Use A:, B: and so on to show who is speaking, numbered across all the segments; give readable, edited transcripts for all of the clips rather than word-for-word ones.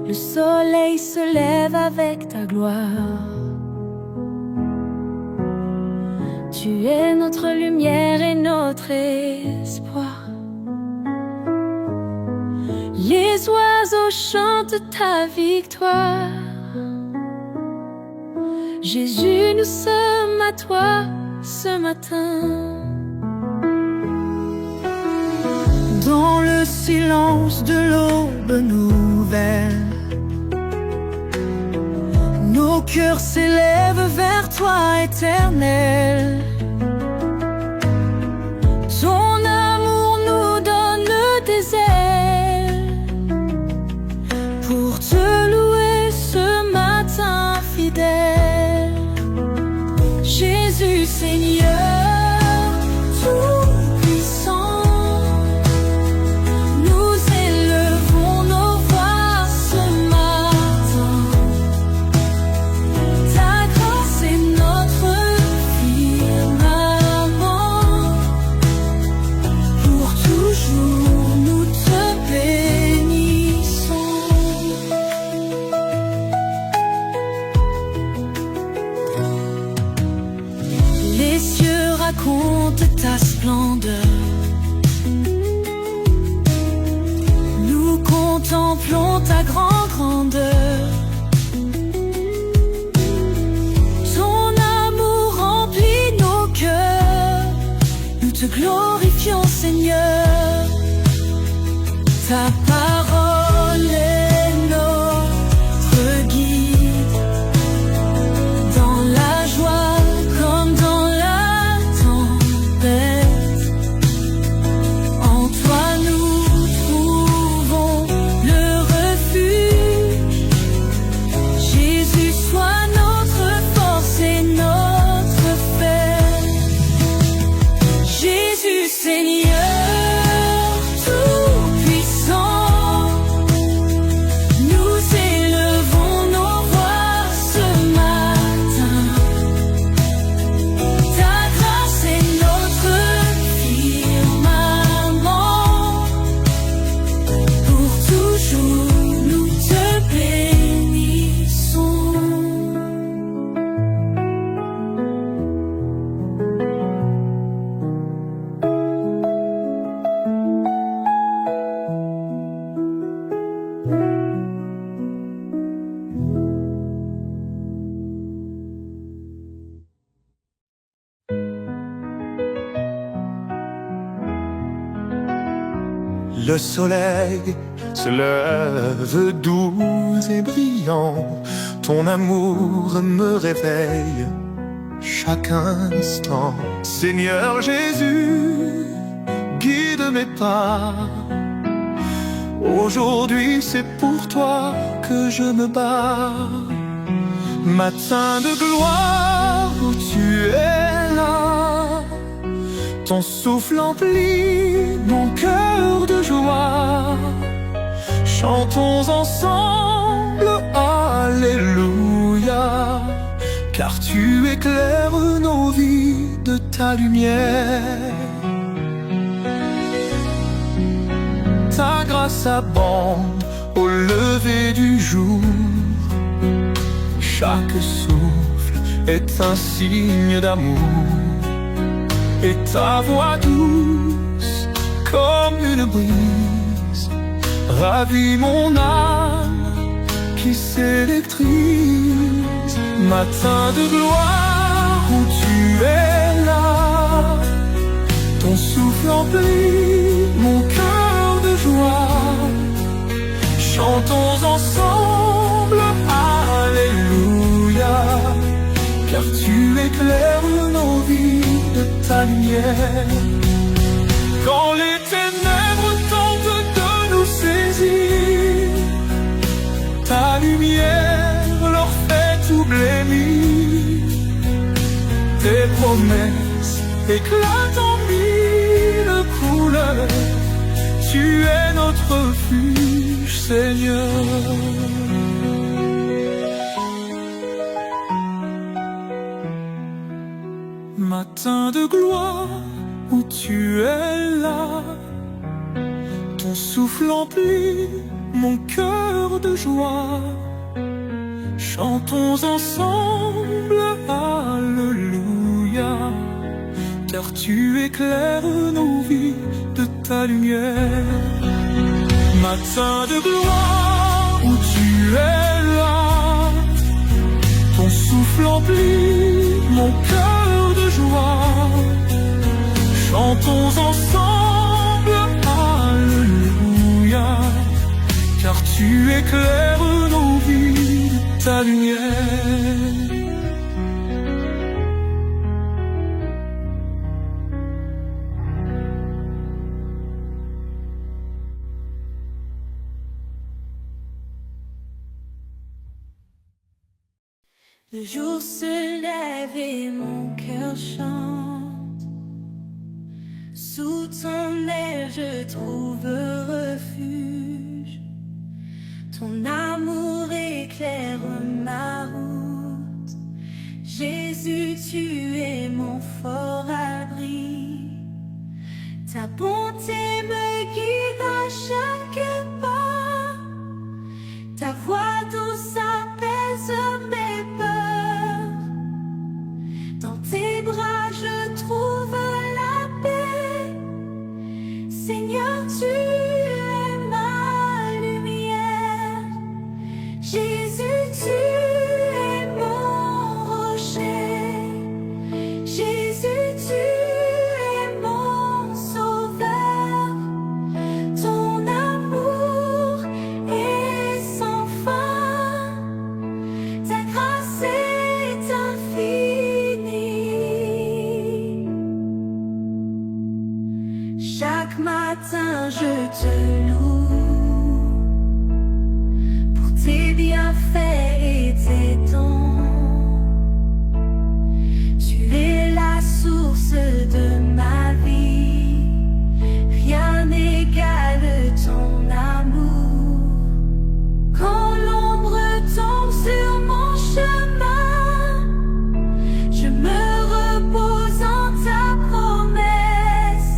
A: le soleil se lève avec ta gloire. Tu es notre lumière et notre espoir. Les oiseaux chantent ta victoire. Jésus, nous sommes à toi ce matin.
B: Dans le silence de l'aube nouvelle, nos cœurs s'élèvent vers toi, Éternel. Ton amour nous donne des ailes pour te louer ce matin fidèle. Jésus Seigneur, tout-puissant, nous élevons nos voix ce matin. Ta grâce est notre firmament. Pour toujours nous te bénissons. Les cieux racontent ta splendeur. Nous contemplons ta grande grandeur. Ton amour remplit nos cœurs. Nous te glorifions, Seigneur. Ta parole est notre guide. Dans la joie comme dans la tempête, en toi nous trouvons le refuge. Jésus, sois notre force et notre paix. Jésus Seigneur, tout-puissant, nous élevons nos voix ce matin. Ta grâce est notre firmament. Pour toujours nous te bénissons.
C: Le soleil se lève doux et brillant. Ton amour me réveille chaque instant. Seigneur Jésus, guide mes pas. Aujourd'hui c'est pour toi que je me bats. Matin de gloire où tu es là, ton souffle emplit mon cœur de joie. Chantons ensemble, Alléluia, car tu éclaires nos vies de ta lumière. Ta grâce abonde au lever du jour. Chaque souffle est un signe d'amour. Et ta voix douce comme une brise ravit mon âme qui s'électrise. Matin de gloire où tu es là, ton souffle emplit mon cœur de joie. Chantons ensemble, Alléluia, car tu éclaires nos vies de ta lumière. Quand les ténèbres tentent de nous saisir, ta lumière leur fait tout blêmir. Tes promesses éclatent en mille couleurs. Tu es notre refuge, Seigneur. Matin de gloire où tu es là, ton souffle emplit mon cœur de joie. Chantons ensemble, Alléluia, car tu éclaires nos vies de ta lumière. Matin de gloire où tu es là, ton souffle emplit mon cœur de joie. Chantons ensemble, Alléluia, car tu éclaires nos vies de ta lumière.
B: Le jour se lève et mon cœur chante. Sous ton aile je trouve refuge. Ton amour éclaire ma route. Jésus, tu es mon fort abri. Ta bonté me guide à chaque pas. Ta voix douce apaise mes peurs. Dans tes bras je trouve la paix. Seigneur, tu es ma lumière. Jésus, tu es mon rocher. Jésus, tu es mon sauveur. Ton amour est sans fin. Ta grâce est infinie. Chaque matin je te loue pour tes bienfaits et tes dons. Tu es la source de ma vie. Rien n'égale ton amour. Quand l'ombre tombe sur mon chemin, je me repose en ta promesse.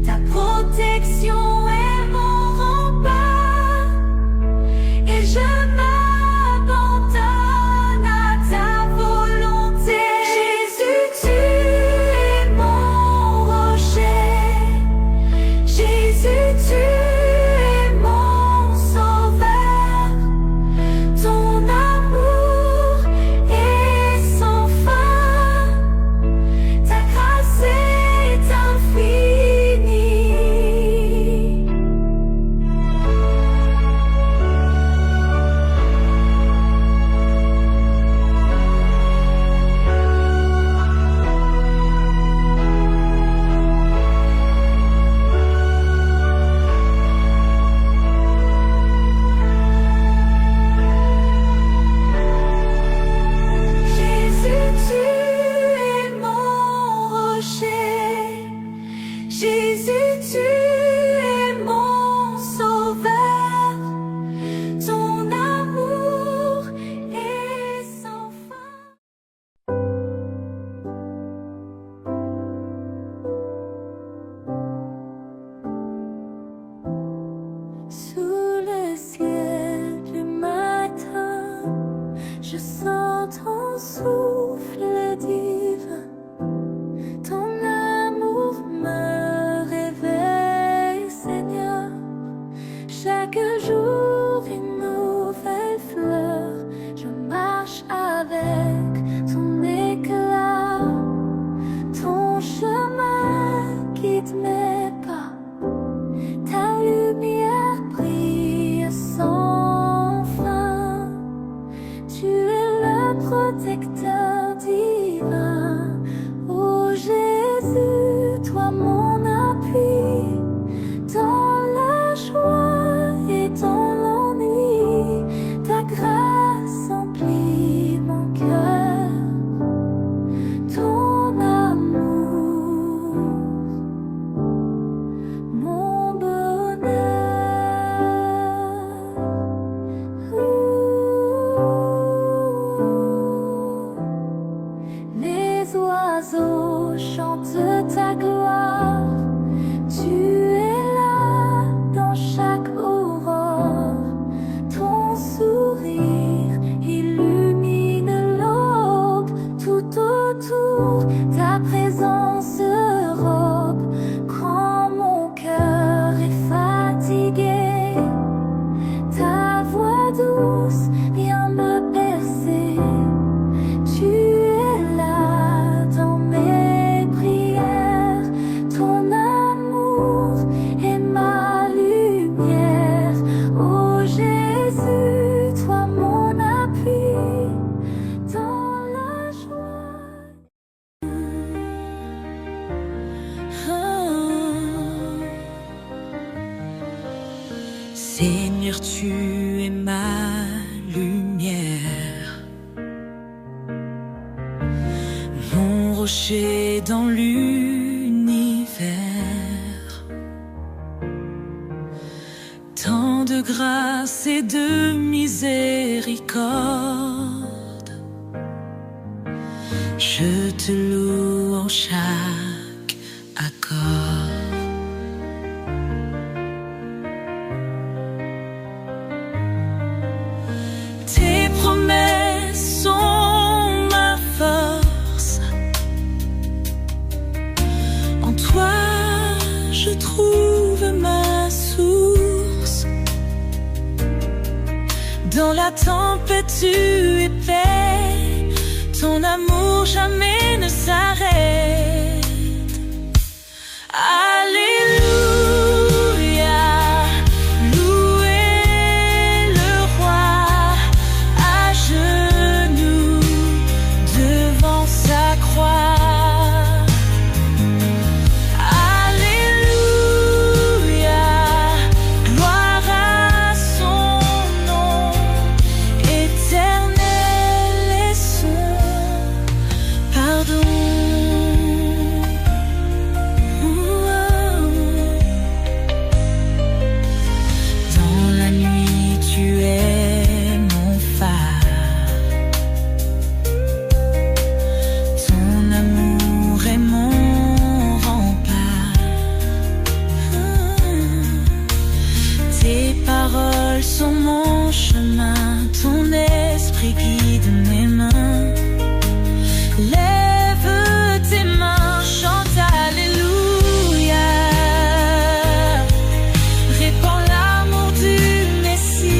B: Ta protection est mon rempart, et je m'abandonne à ta volonté. Jésus, tu es mon rocher. Jésus, tu es mon sauveur. Ton amour est sans fin. Ta grâce est infinie. Jésus, tu es mon rocher. Jésus, tu es mon sauveur. Ton amour est sans fin. Sous le ciel du matin, je sens ton souffle divin. Ton amour me réveille, Seigneur. Chaque jour une nouvelle fleur. Je marche avec ton éclat. Ton chemin guide mes pas. Ta lumière brille sans fin. Tu es le protecteur divin. Oh Jésus, toi mon appui. Dans la joie et dans l'ennui, ta grâce emplit mon cœur. Ton amour, mon bonheur. Les oiseaux chantent ta gloire. Tu es là dans chaque aurore. Seigneur, tu es ma lumière, mon rocher dans l'univers. Tant de grâce et de miséricorde, je te loue en chaque accord. Tes promesses sont ma force, en toi je trouve ma source. Dans la tempête tu es paix, ton amour jamais ne s'arrête. Alléluia, louez le roi à genoux devant sa croix. Alléluia, gloire à son nom, éternel est son pardon. Dans la nuit tu es mon phare, ton amour est mon rempart. Tes paroles sont mon chemin, ton esprit guide mes mains. Lève tes mains, chante alléluia, répands l'amour du Messie.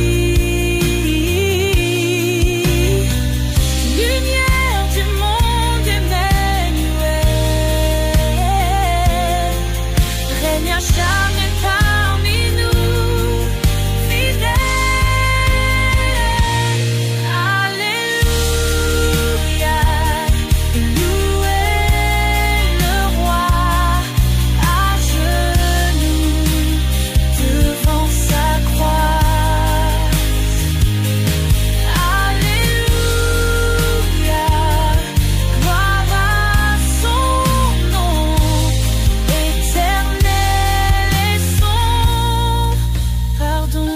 B: Lumière du monde, Emmanuel, règne à jamais parmi nous, fidèle. Alléluia, louez le roi à genoux devant sa croix. Alléluia, gloire à son nom, éternel est son pardon.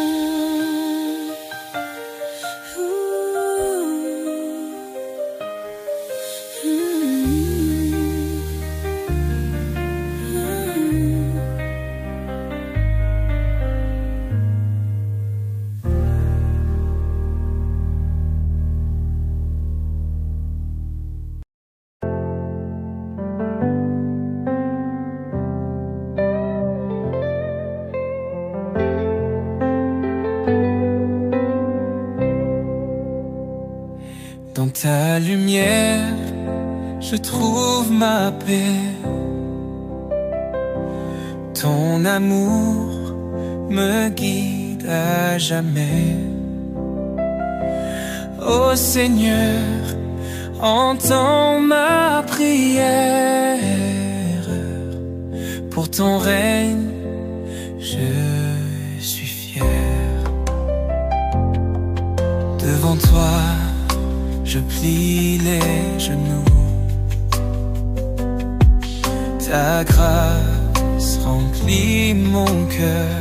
C: Dans ta lumière, je trouve ma paix. Ton amour me guide à jamais. Ô Seigneur, entends ma prière. Pour ton règne, je suis fier. Devant toi, je plie les genoux. Ta grâce remplit mon cœur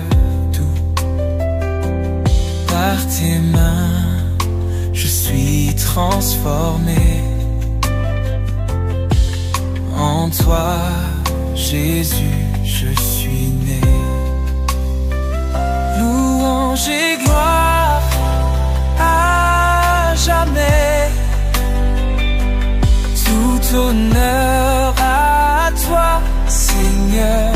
C: doux. Par tes mains, je suis transformé. En toi, Jésus, je suis né. Louange et gloire à jamais. Tout honneur à toi, Seigneur.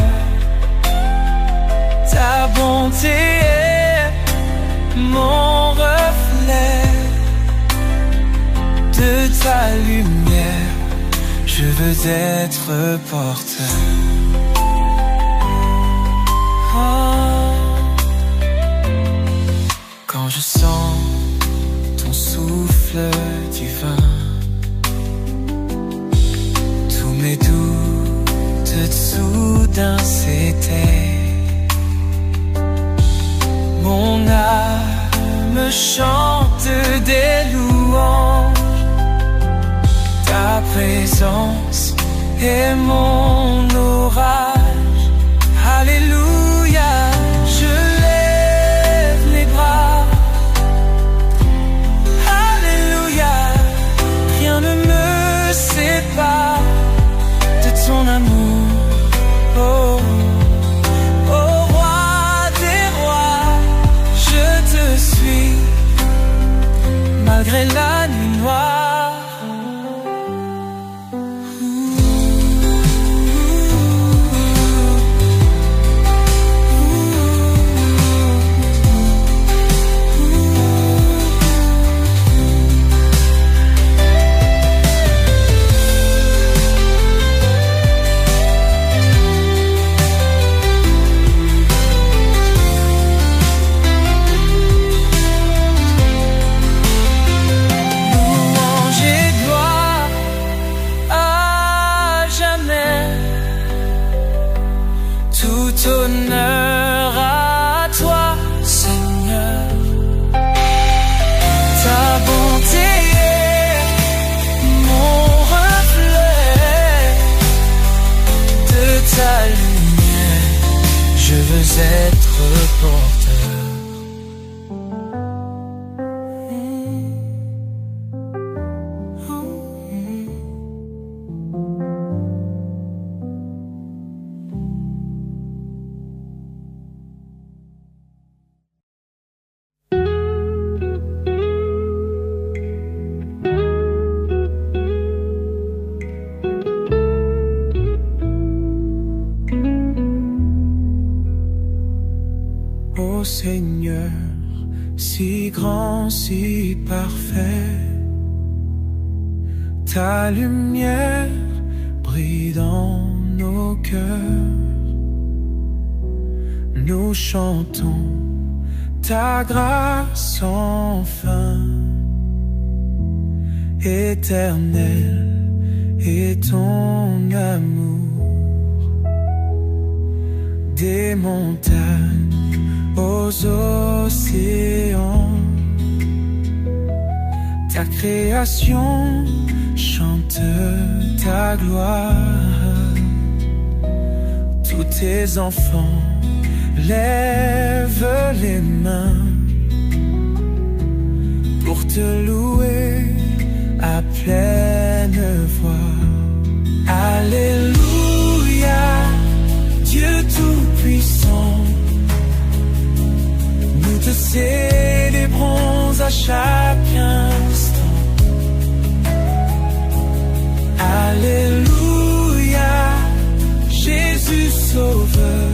C: Ta bonté est mon reflet. De ta lumière, je veux être porteur. Quand je sens ton souffle divin, tous mes doutes soudain s'éteignent. Mon âme chante des louanges. Ta présence est mon orage. Alléluia, je lève les bras. Alléluia, rien ne me sépare de ton amour. Oh, oh roi des rois, je te suis malgré la nuit noire. Honneur à toi, Seigneur. Ta bonté est mon reflet. De ta lumière, je veux être porteur. Ô Seigneur, si grand, si parfait, ta lumière brille dans nos cœurs. Nous chantons ta grâce sans fin. Éternel est ton amour. Des montagnes aux océans, ta création chante ta gloire. Tous tes enfants lèvent les mains pour te louer à pleine voix. Alléluia, Dieu tout-puissant, nous te célébrons à chaque instant. Alléluia, Jésus Sauveur,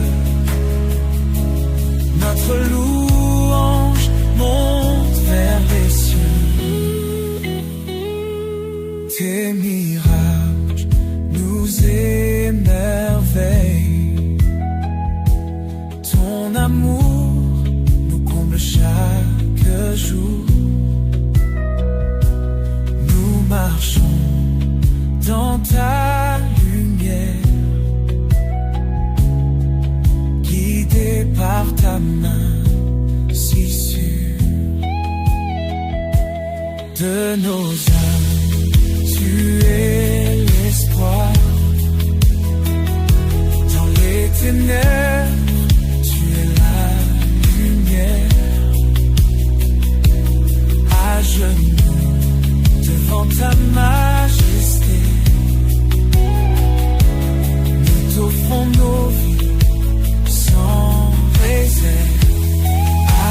C: notre louange monte vers les cieux. Tes miracles nous émerveillent. Ton amour chaque jour. Nous marchons dans ta lumière, guidés par ta main si sûre. De nos âmes, tu es l'espoir. Dans les ténèbres, tu es la lumière. À genoux devant ta majesté, nous t'offrons nos vies sans réserve.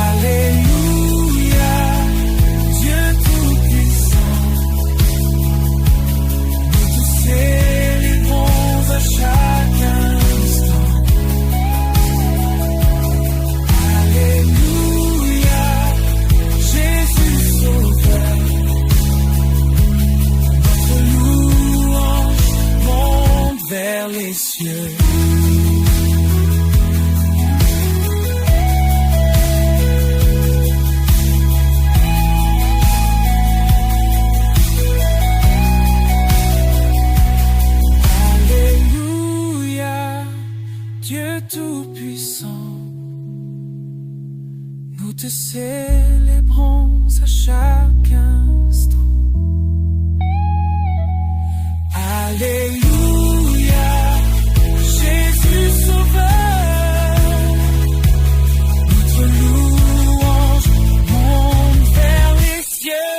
C: Alléluia, Dieu tout-puissant, nous te célébrons à chaque instant. Alléluia, Jésus Sauveur, notre louange monte vers les cieux. Alléluia, Dieu tout-puissant, te célébrons à chaque instant. Alléluia, Jésus Sauveur, notre louange monte vers les cieux.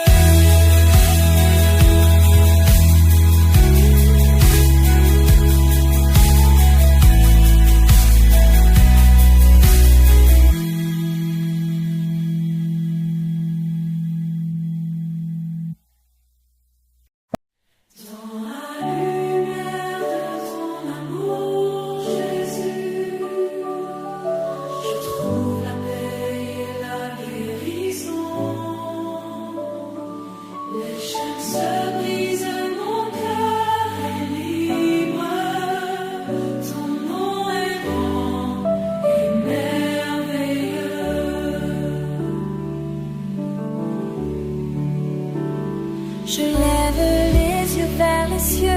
B: Je lève les yeux vers les cieux.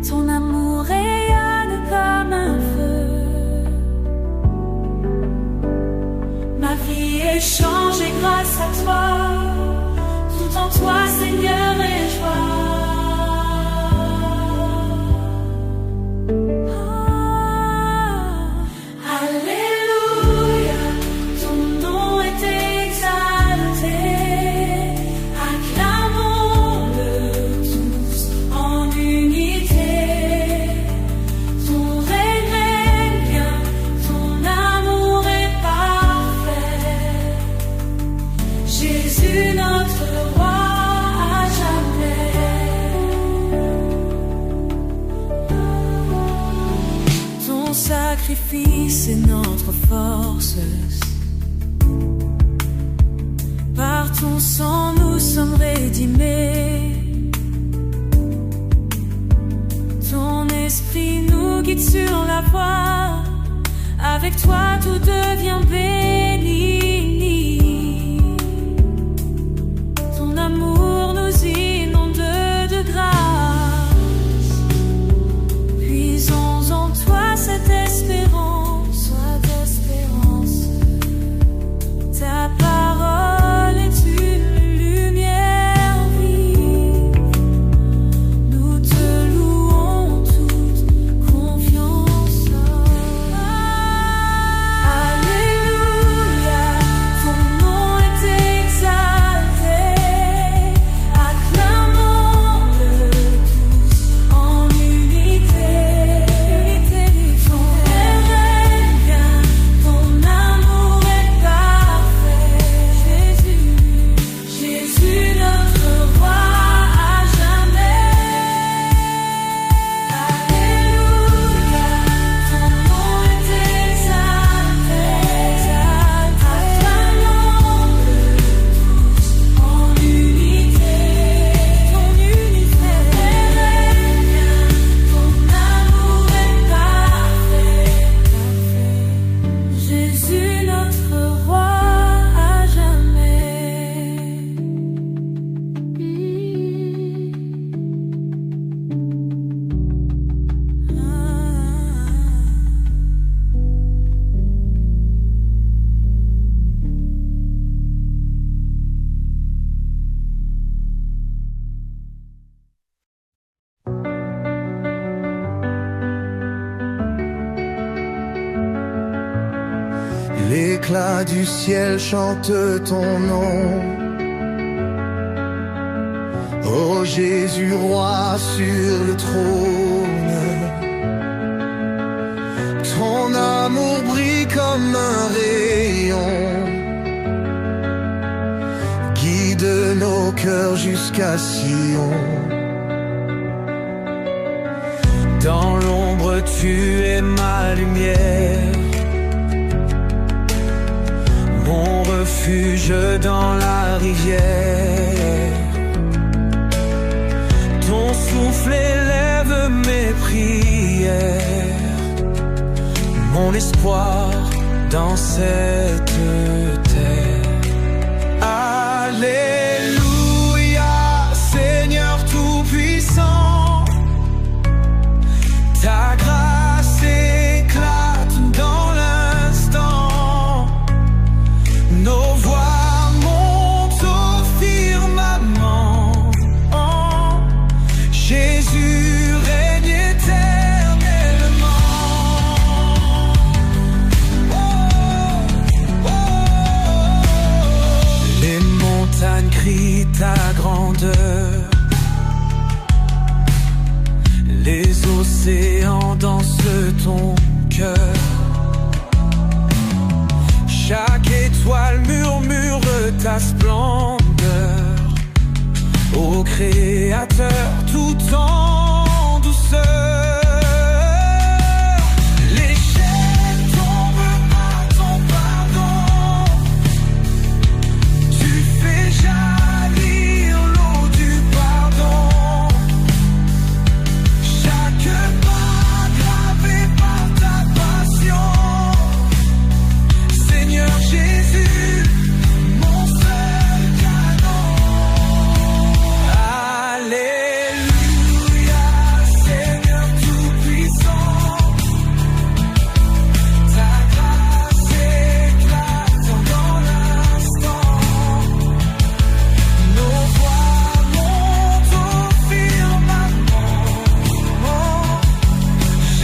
B: Ton amour rayonne comme un feu. Ma vie est changée grâce à toi. Tout en toi, Seigneur, est joie. Alléluia, ton nom est exalté. Acclamons-le tous en unité. Ton règne est bien, ton amour est parfait. Jésus, notre roi à jamais. Ton sacrifice est notre force. Par ton sang, nous sommes rédimés. Ton esprit nous guide sur la voie. Avec toi, tout devient béni. Ton amour nous inonde de grâce. Puisons en toi cette espérance. Sois d'espérance. Ta parole est une lumière vive. Nous te louons toute confiance. Alléluia, ton nom est exalté. Acclamons-le tous en unité. Ton règne est bien, ton amour est parfait. Jésus, notre roi à jamais. Alléluia, ton nom est exalté. Acclamons-le tous en unité. Ton règne est bien, ton amour est parfait. Jésus, notre roi à jamais.
D: L'éclat du ciel chante ton nom. Ô Jésus, roi sur le trône. Ton amour brille comme un rayon. Guide nos cœurs jusqu'à Sion.
C: Dans l'ombre, tu es ma lumière. Mon refuge dans la rivière. Ton souffle élève mes prières. Mon espoir dans cette terre. Alléluia, Seigneur tout-puissant. Ta grâce éclate dans l'instant. Ô Créateur tout en douceur. Les chaînes tombent à ton pardon. Tu fais jaillir l'eau du pardon. Chaque pas gravé par ta passion. Seigneur Jésus, mon seul canon. Alléluia, Seigneur tout-puissant. Ta grâce éclate dans l'instant. Nos voix montent au firmament.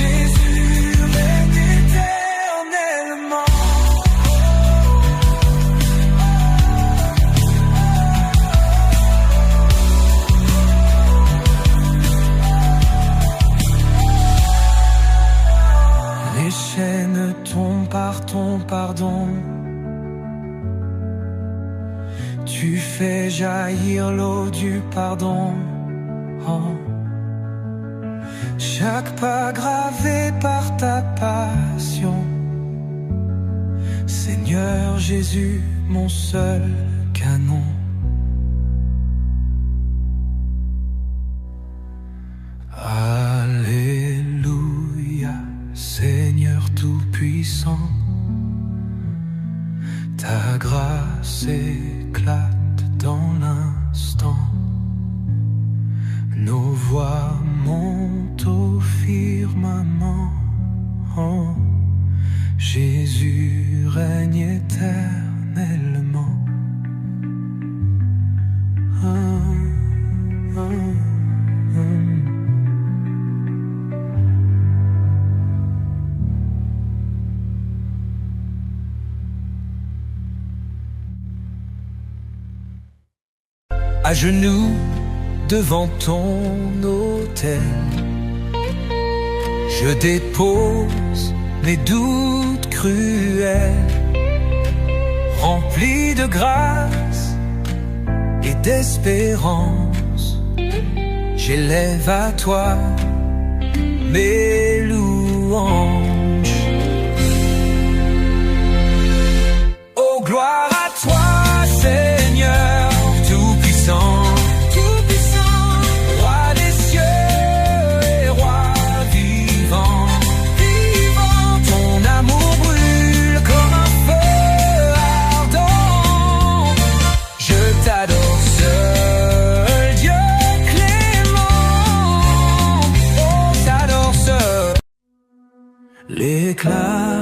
C: Jésus règne éternellement. Les chaînes tombent par ton pardon. Tu fais jaillir l'eau du pardon. Oh. Chaque pas gravé par ta passion. Seigneur Jésus, mon seul canon. Alléluia, Seigneur tout-puissant. Ta grâce éclate dans l'instant. Nos voix montent au firmament. Oh, Jésus règne éternellement. À genoux devant ton autel, je dépose mes doutes cruels, remplis de grâce et d'espérance. J'élève à toi mes louanges. Oh, gloire à toi, Seigneur tout-puissant. Roi des cieux et roi vivant. Ton amour brûle comme un feu ardent. Je t'adore seul, Dieu clément. Oh, t'adore seul. L'éclat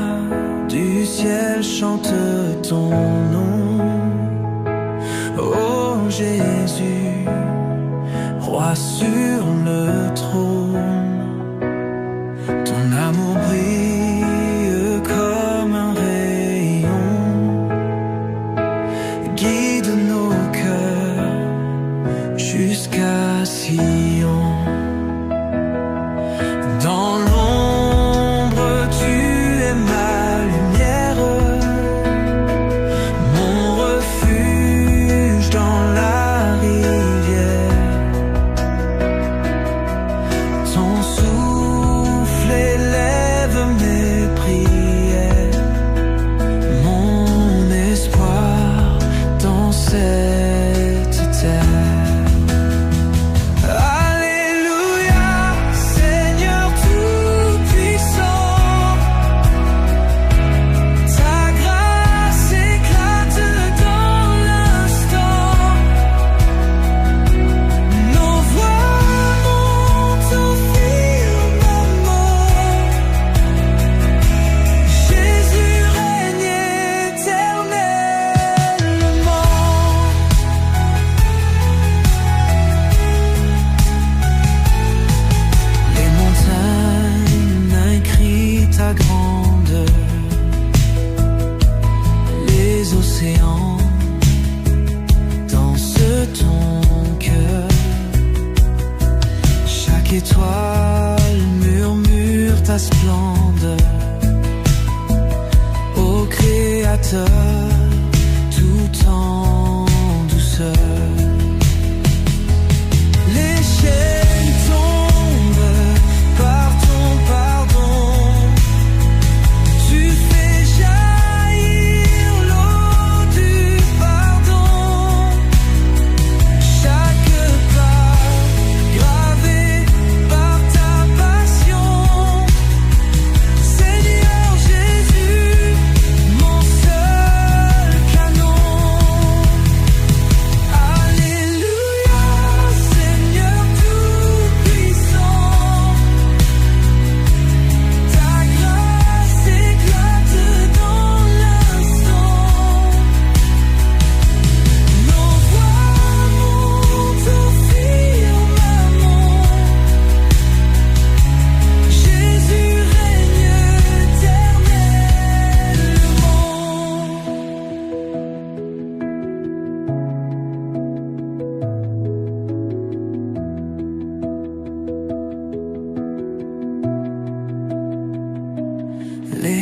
C: du ciel chante ton nom. Oh Jésus, roi sur le trône. Ton amour brille comme un rayon, guide nos cœurs jusqu'à Sion. Dans l'ombre, tu es ma lumière, mon refuge dans la rivière. Ton souffle élève mes prières, mon espoir dans cette terre. Alléluia, Seigneur tout-puissant. Ta grâce éclate dans l'instant. Nos voix montent au firmament. Jésus règne éternellement. Les montagnes crient ta grandeur, les océans dansent ton cœur. Chaque étoile murmure ta splendeur. Ô Créateur tout en douceur.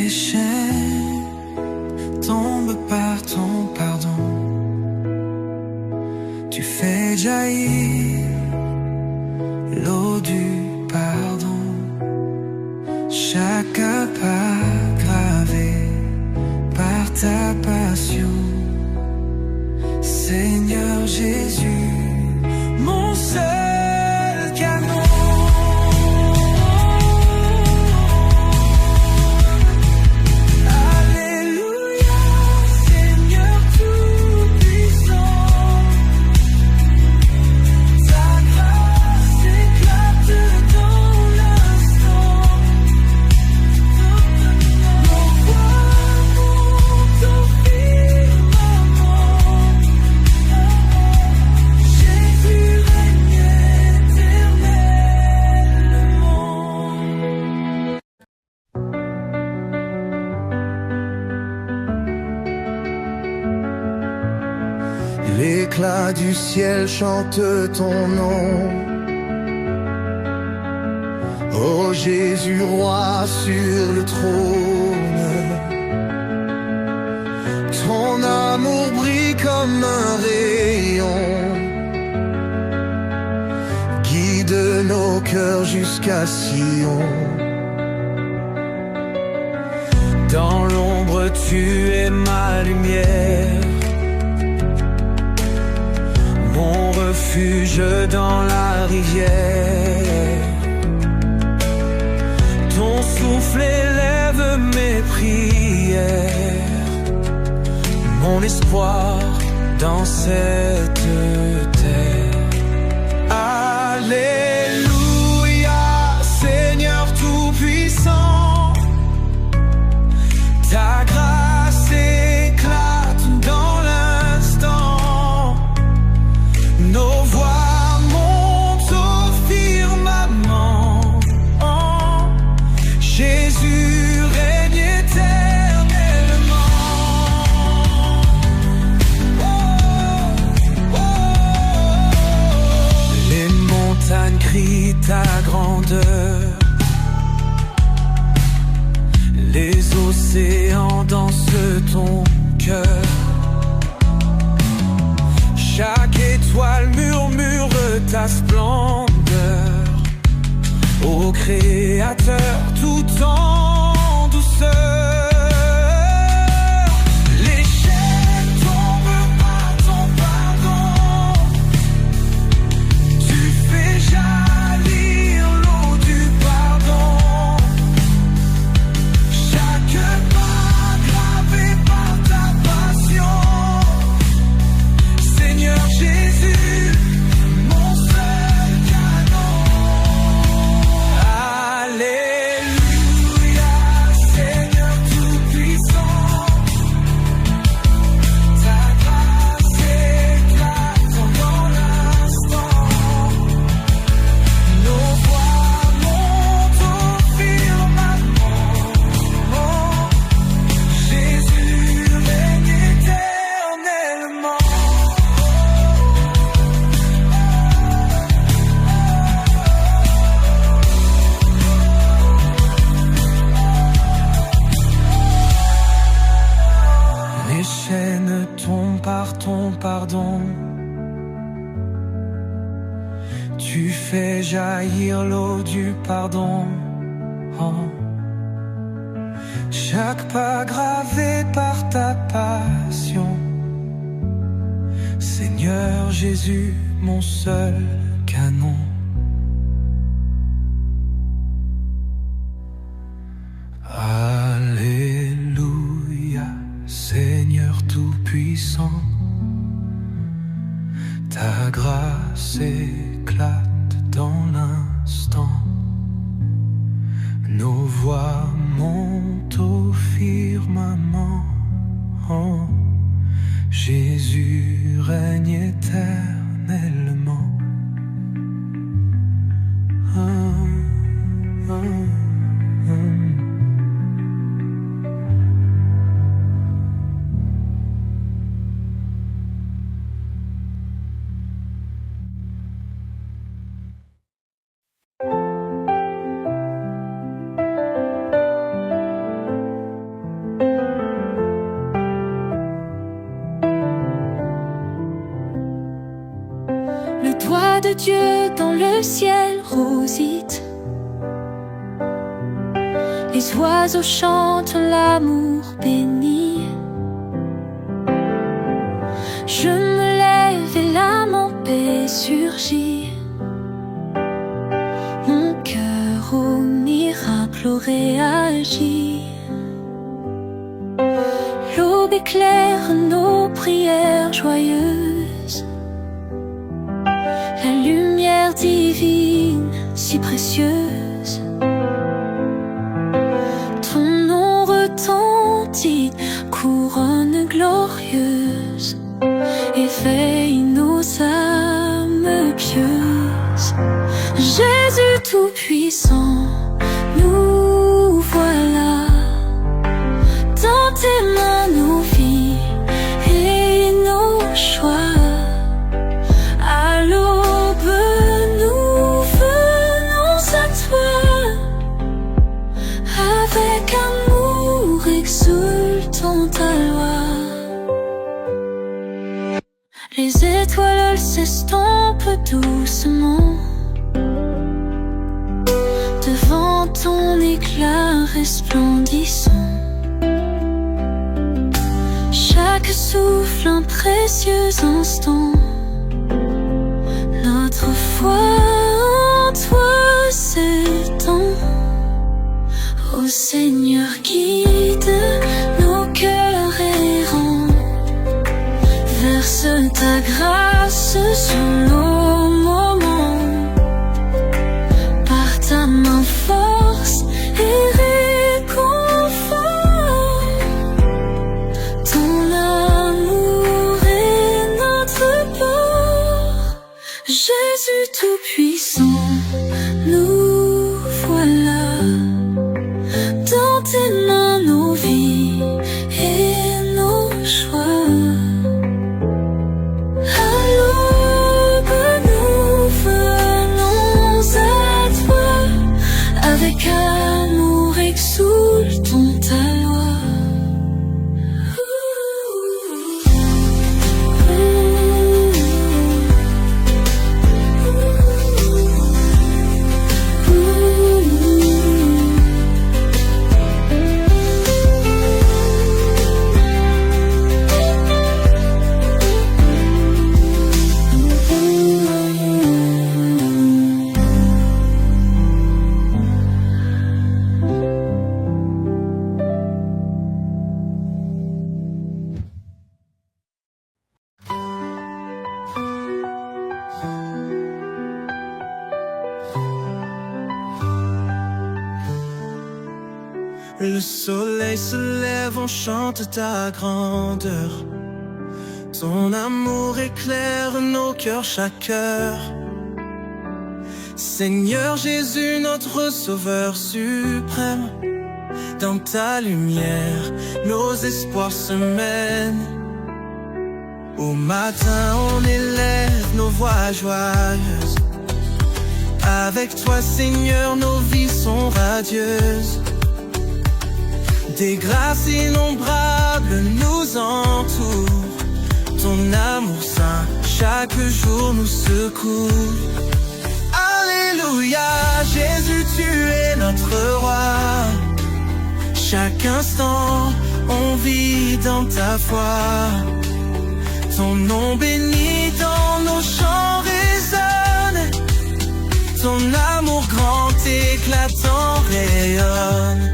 C: Les chaînes tombent par ton pardon. Tu fais jaillir l'eau du pardon. Chaque pas gravé par ta passion. Seigneur Jésus, mon seul canon.
D: L'éclat du ciel chante ton nom. Ô Jésus, roi sur le trône. Ton amour brille comme un rayon. Guide nos cœurs jusqu'à Sion.
C: Dans l'ombre, tu es ma lumière. Mon refuge dans la rivière. Ton souffle élève mes prières. Mon espoir dans cette terre. Alléluia, Seigneur Tout-Puissant. Ta grâce éclate dans l'instant. Nos voix montent au firmament. Oh, Jésus règne éternellement. Oh, oh. Les montagnes crient ta grandeur. Les océans dansent ton cœur. Chaque étoile murmure ta splendeur. Ô Créateur, tout en douceur. Les chaînes tombent par ton pardon. Tu fais jaillir l'eau du pardon. Chaque pas gravé par ta passion. Seigneur Jésus, mon seul canon. Alléluia, Seigneur Tout-Puissant. Ta grâce éclate dans l'instant. Nos voix montent au firmament. Oh, Jésus règne éternellement. Les chaînes tombent par ton pardon. Tu fais jaillir l'eau du pardon. Oh. Chaque pas gravé par ta passion. Seigneur Jésus, mon seul canon. Alléluia, Seigneur Tout-Puissant. Ta grâce éclate dans l'instant. Nos voix montent au firmament. Oh, Jésus règne éternellement.
A: de Dieu dans le ciel rosite. Les oiseaux chantent l'amour béni. Je me lève et l'âme en paix surgit. Mon cœur au miracle aurait agi. L'aube éclaire nos prières joyeuses. La lumière divine si précieuse. Ton nom retentit, couronne glorieuse. Éveille nos âmes pieuses. Jésus tout-puissant, nous voilà. Dans tes mains nos vies et nos choix. À l'aube nous venons à toi. Avec amour exultons ta loi. Les étoiles s'estompent doucement devant ton éclat resplendissant. Chaque souffle un précieux instant. Notre foi en toi s'étend. Ô Seigneur, guide nos cœurs errants. Verse ta grâce sur nos moments. Par ta main force et réconfort. Ton amour est notre port. Jésus tout-puissant, nous voilà. Dans tes mains nos vies et nos choix. À l'aube nous venons à toi. Avec amour exultons ta loi.
C: Le soleil se lève, on chante ta grandeur. Ton amour éclaire nos cœurs chaque heure. Seigneur Jésus, notre Sauveur suprême, dans ta lumière, nos espoirs se mènent. Au matin, on élève nos voix joyeuses. Avec toi, Seigneur, nos vies sont radieuses. Des grâces innombrables nous entourent. Ton amour saint chaque jour nous secoue. Alléluia, Jésus, tu es notre roi. Chaque instant, on vit dans ta foi. Ton nom béni dans nos chants résonne. Ton amour grand éclatant rayonne.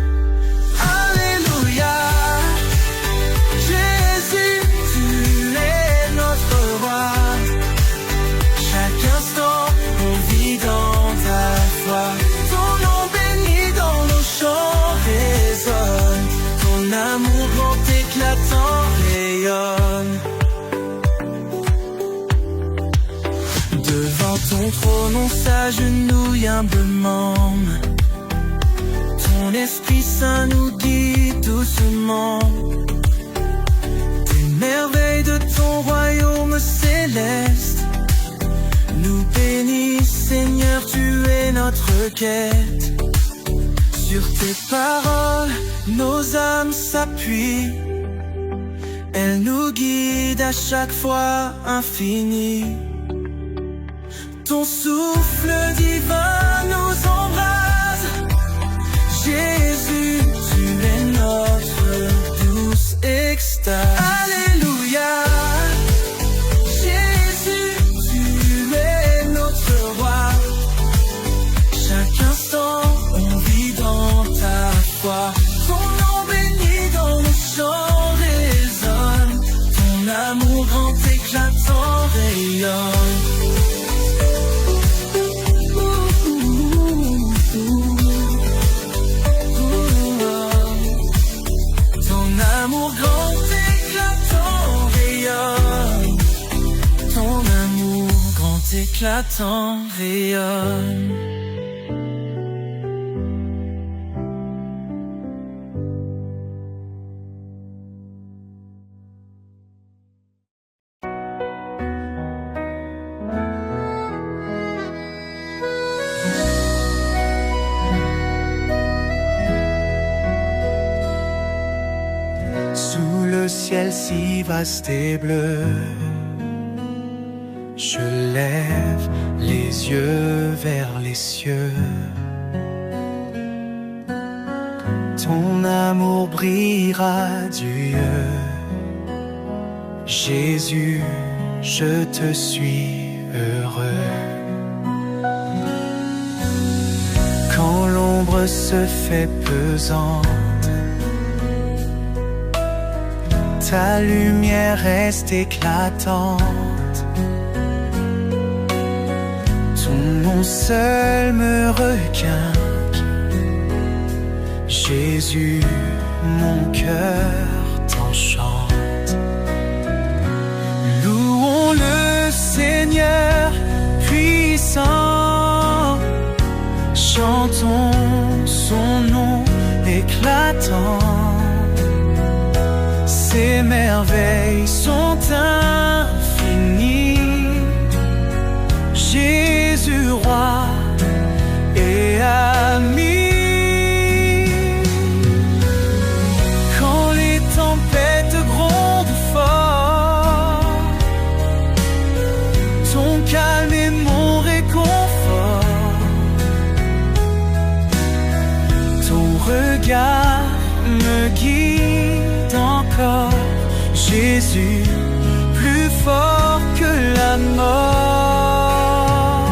C: Devant ton trône on s'agenouille humblement. Ton Esprit Saint nous guide doucement. Des merveilles de ton royaume céleste nous bénissent, Seigneur, tu es notre quête. Sur tes paroles, nos âmes s'appuient. Elles nous guident à chaque fois infinies. Ton souffle divin nous embrase. Jésus, tu es notre douce extase. Alléluia. Jésus, tu es notre roi. Chaque instant, on vit dans ta foi. Ton nom béni dans nos chants résonne. Ton amour grand éclatant rayonne. Ton amour grand éclatant rayonne. Ton amour grand éclatant rayonne.
D: Sous le ciel si vaste et bleu, je lève les yeux vers les cieux. Ton amour brillera Dieu. Jésus, je te suis heureux. Quand l'ombre se fait pesante, ta lumière reste éclatante. Ton nom seul me requinque. Jésus, mon cœur t'enchante. Louons le Seigneur puissant. Chantons son nom éclatant. Ses merveilles sont infinies. Jésus, roi et ami. Quand les tempêtes grondent fort, ton calme est mon réconfort. Ton regard me guide encore. Jésus, plus fort que la mort.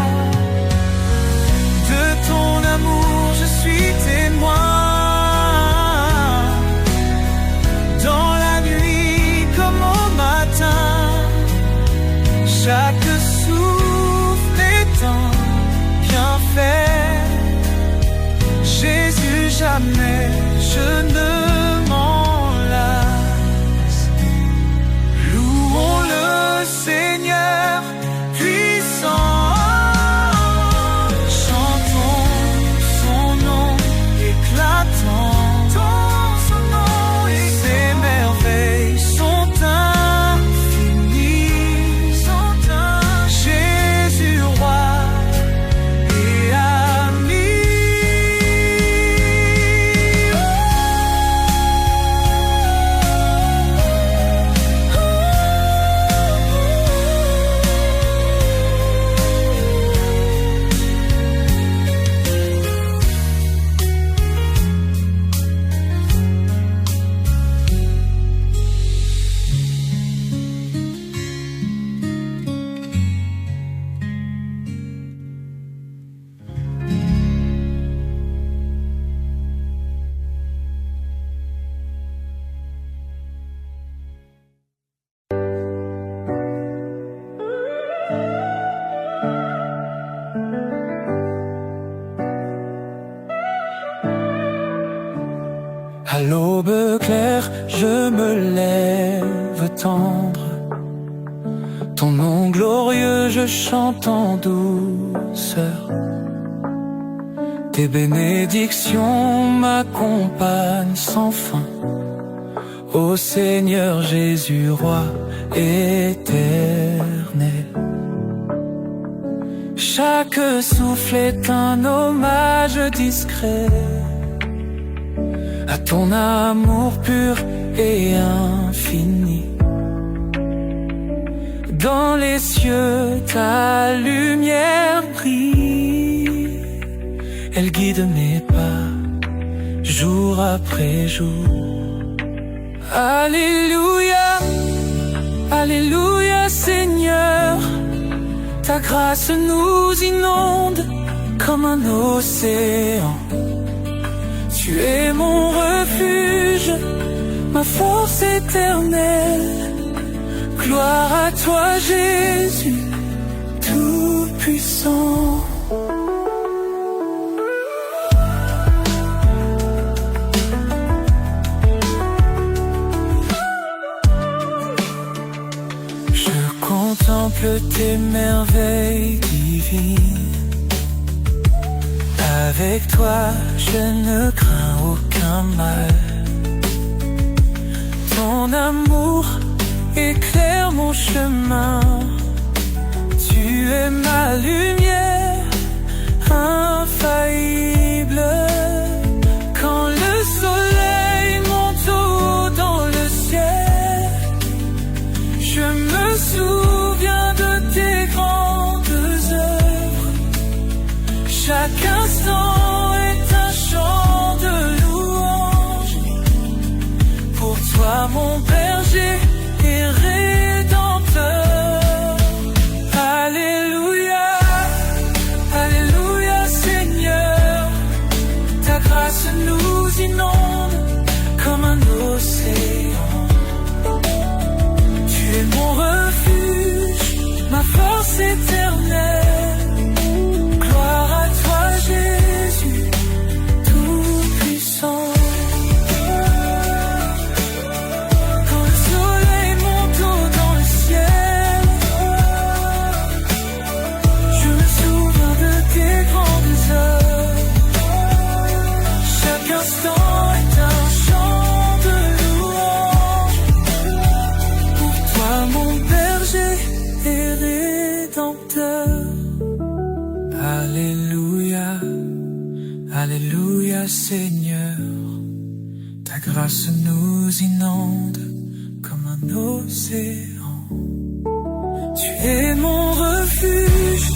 D: De ton amour je suis témoin. Dans la nuit comme au matin, chaque souffle est un bienfait. Jésus, jamais je ne m'en lasse. Louons le Seigneur puissant. Chantons son nom éclatant. Ses merveilles sont infinies. Jésus, roi et ami. À l'aube claire, je me lève tendre. Ton nom glorieux, je chante en douceur. Tes bénédictions m'accompagnent sans fin. Ô Seigneur Jésus, roi éternel. Chaque souffle est un hommage discret à ton amour pur et infini.
C: Dans les cieux, ta lumière brille. Elle guide mes pas, jour après jour. Alléluia, Alléluia Seigneur. Ta grâce nous inonde comme un océan. Tu es mon refuge, ma force éternelle. Gloire à toi Jésus, tout-puissant. Je contemple tes merveilles divines. Avec toi, je ne crains aucun mal. Ton amour éclaire mon chemin. Tu es ma lumière infaillible. Quand le soleil monte haut dans le ciel, je me souviens de tes grandes œuvres. Chaque instant est un chant de louange. Pour toi mon berger et rédempteur. Alléluia, Alléluia Seigneur. Ta grâce nous inonde comme un océan. Tu es mon refuge, ma force éternelle. Gloire à toi Jésus, tout-puissant. Alléluia, Alléluia Seigneur. Ta grâce nous inonde comme un océan. Tu es mon refuge,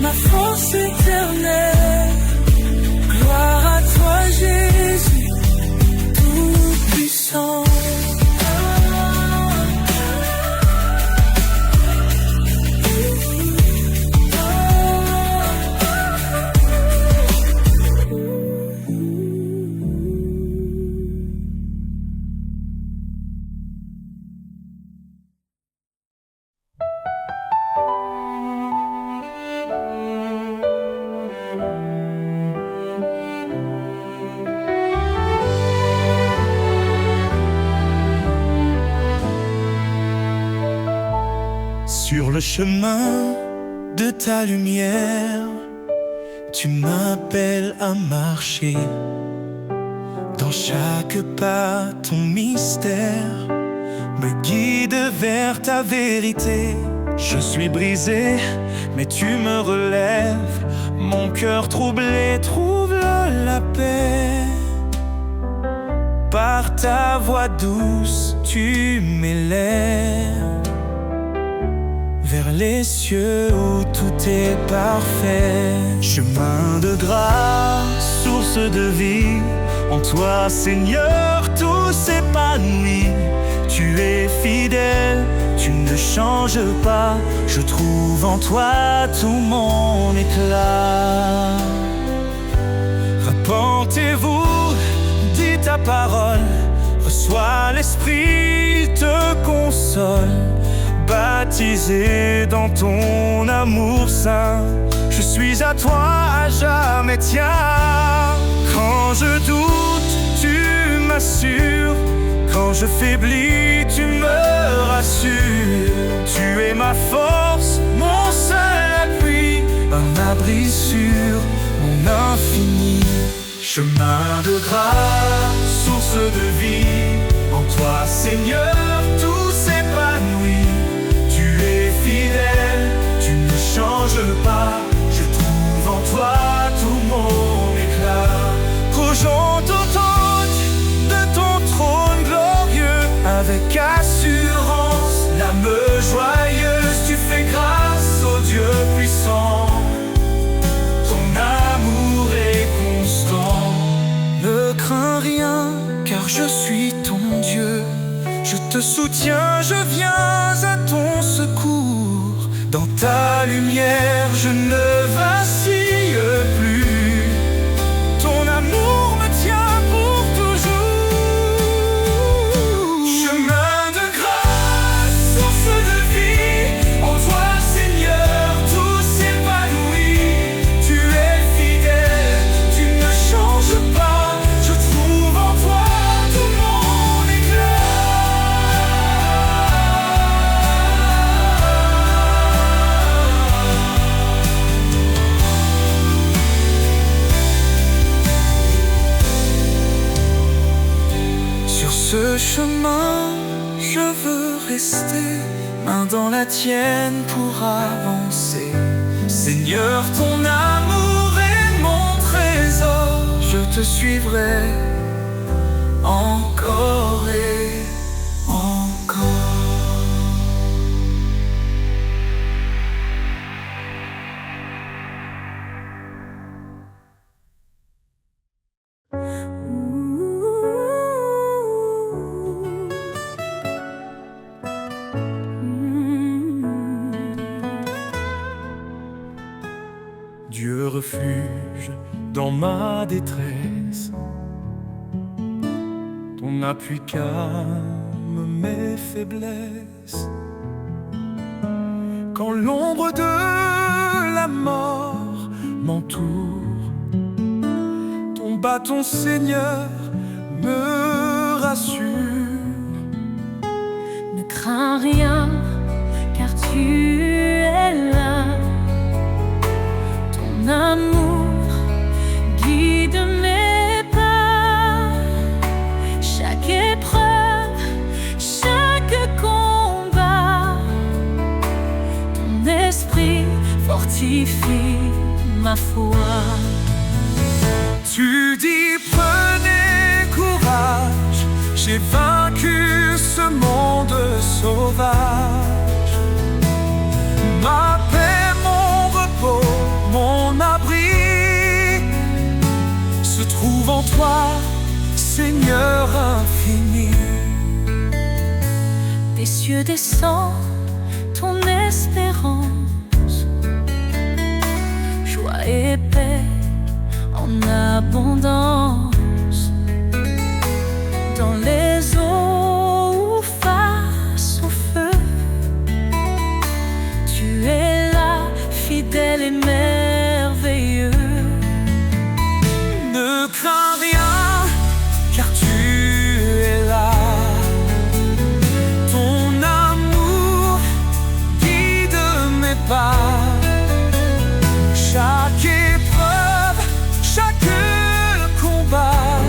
C: ma force éternelle. Gloire à toi Jésus, tout-puissant.
D: Sur le chemin de ta lumière, tu m'appelles à marcher. Dans chaque pas, ton mystère me guide vers ta vérité. Je suis brisé, mais tu me relèves. Mon cœur troublé trouve la paix. Par ta voix douce, tu m'élèves vers les cieux où tout est parfait. Chemin de grâce, source de vie, en toi Seigneur tout s'épanouit. Tu es fidèle, tu ne changes pas. Je trouve en toi tout mon éclat. Repentez-vous, dis ta parole. Reçois l'Esprit, te console. Baptisé dans ton amour saint, je suis à toi à jamais, tiens. Quand je doute, tu m'assures. Quand je faiblis, tu me rassures. Tu es ma force, mon seul appui, un abri sûr, mon infini. Chemin de grâce, source de vie, en toi Seigneur tout s'épanouit. Tu es fidèle, tu ne changes pas. Je trouve en toi tout mon éclat. Qu'aujourd'hui de ton trône glorieux, avec assurance, l'âme joyeuse.
C: crains rien, car je suis ton Dieu. Je te soutiens, je viens à ton secours. Dans ta lumière, je ne vacille plus. Ton amour me tient pour toujours. Chemin de grâce, source de vie, en toi, Seigneur, tout s'épanouit. Tu es fidèle, tu ne changes pas. Je trouve en toi tout mon éclat. Sur ce chemin, je veux rester, main dans la tienne pour avancer. Seigneur, ton amour est mon trésor. Je te suivrai encore et encore.
D: Dieu refuge dans ma détresse, ton appui calme mes faiblesses. Quand l'ombre de la mort m'entoure, ton bâton, Seigneur, me rassure.
A: Ne crains rien, car tu es là. Ton amour guide mes pas. Chaque épreuve, chaque combat, ton esprit fortifie ma foi.
C: Tu dis prenez courage, j'ai vaincu ce monde sauvage. Ma paix, mon repos, mon abri se trouve en toi, Seigneur infini.
A: Des cieux descend ton espérance, joie et paix en abondance. Dans les eaux ou face au feu, tu es là, fidèle et merveilleux.
C: Ne crains rien, car tu es là. Ton amour guide mes pas. Chaque épreuve, chaque combat,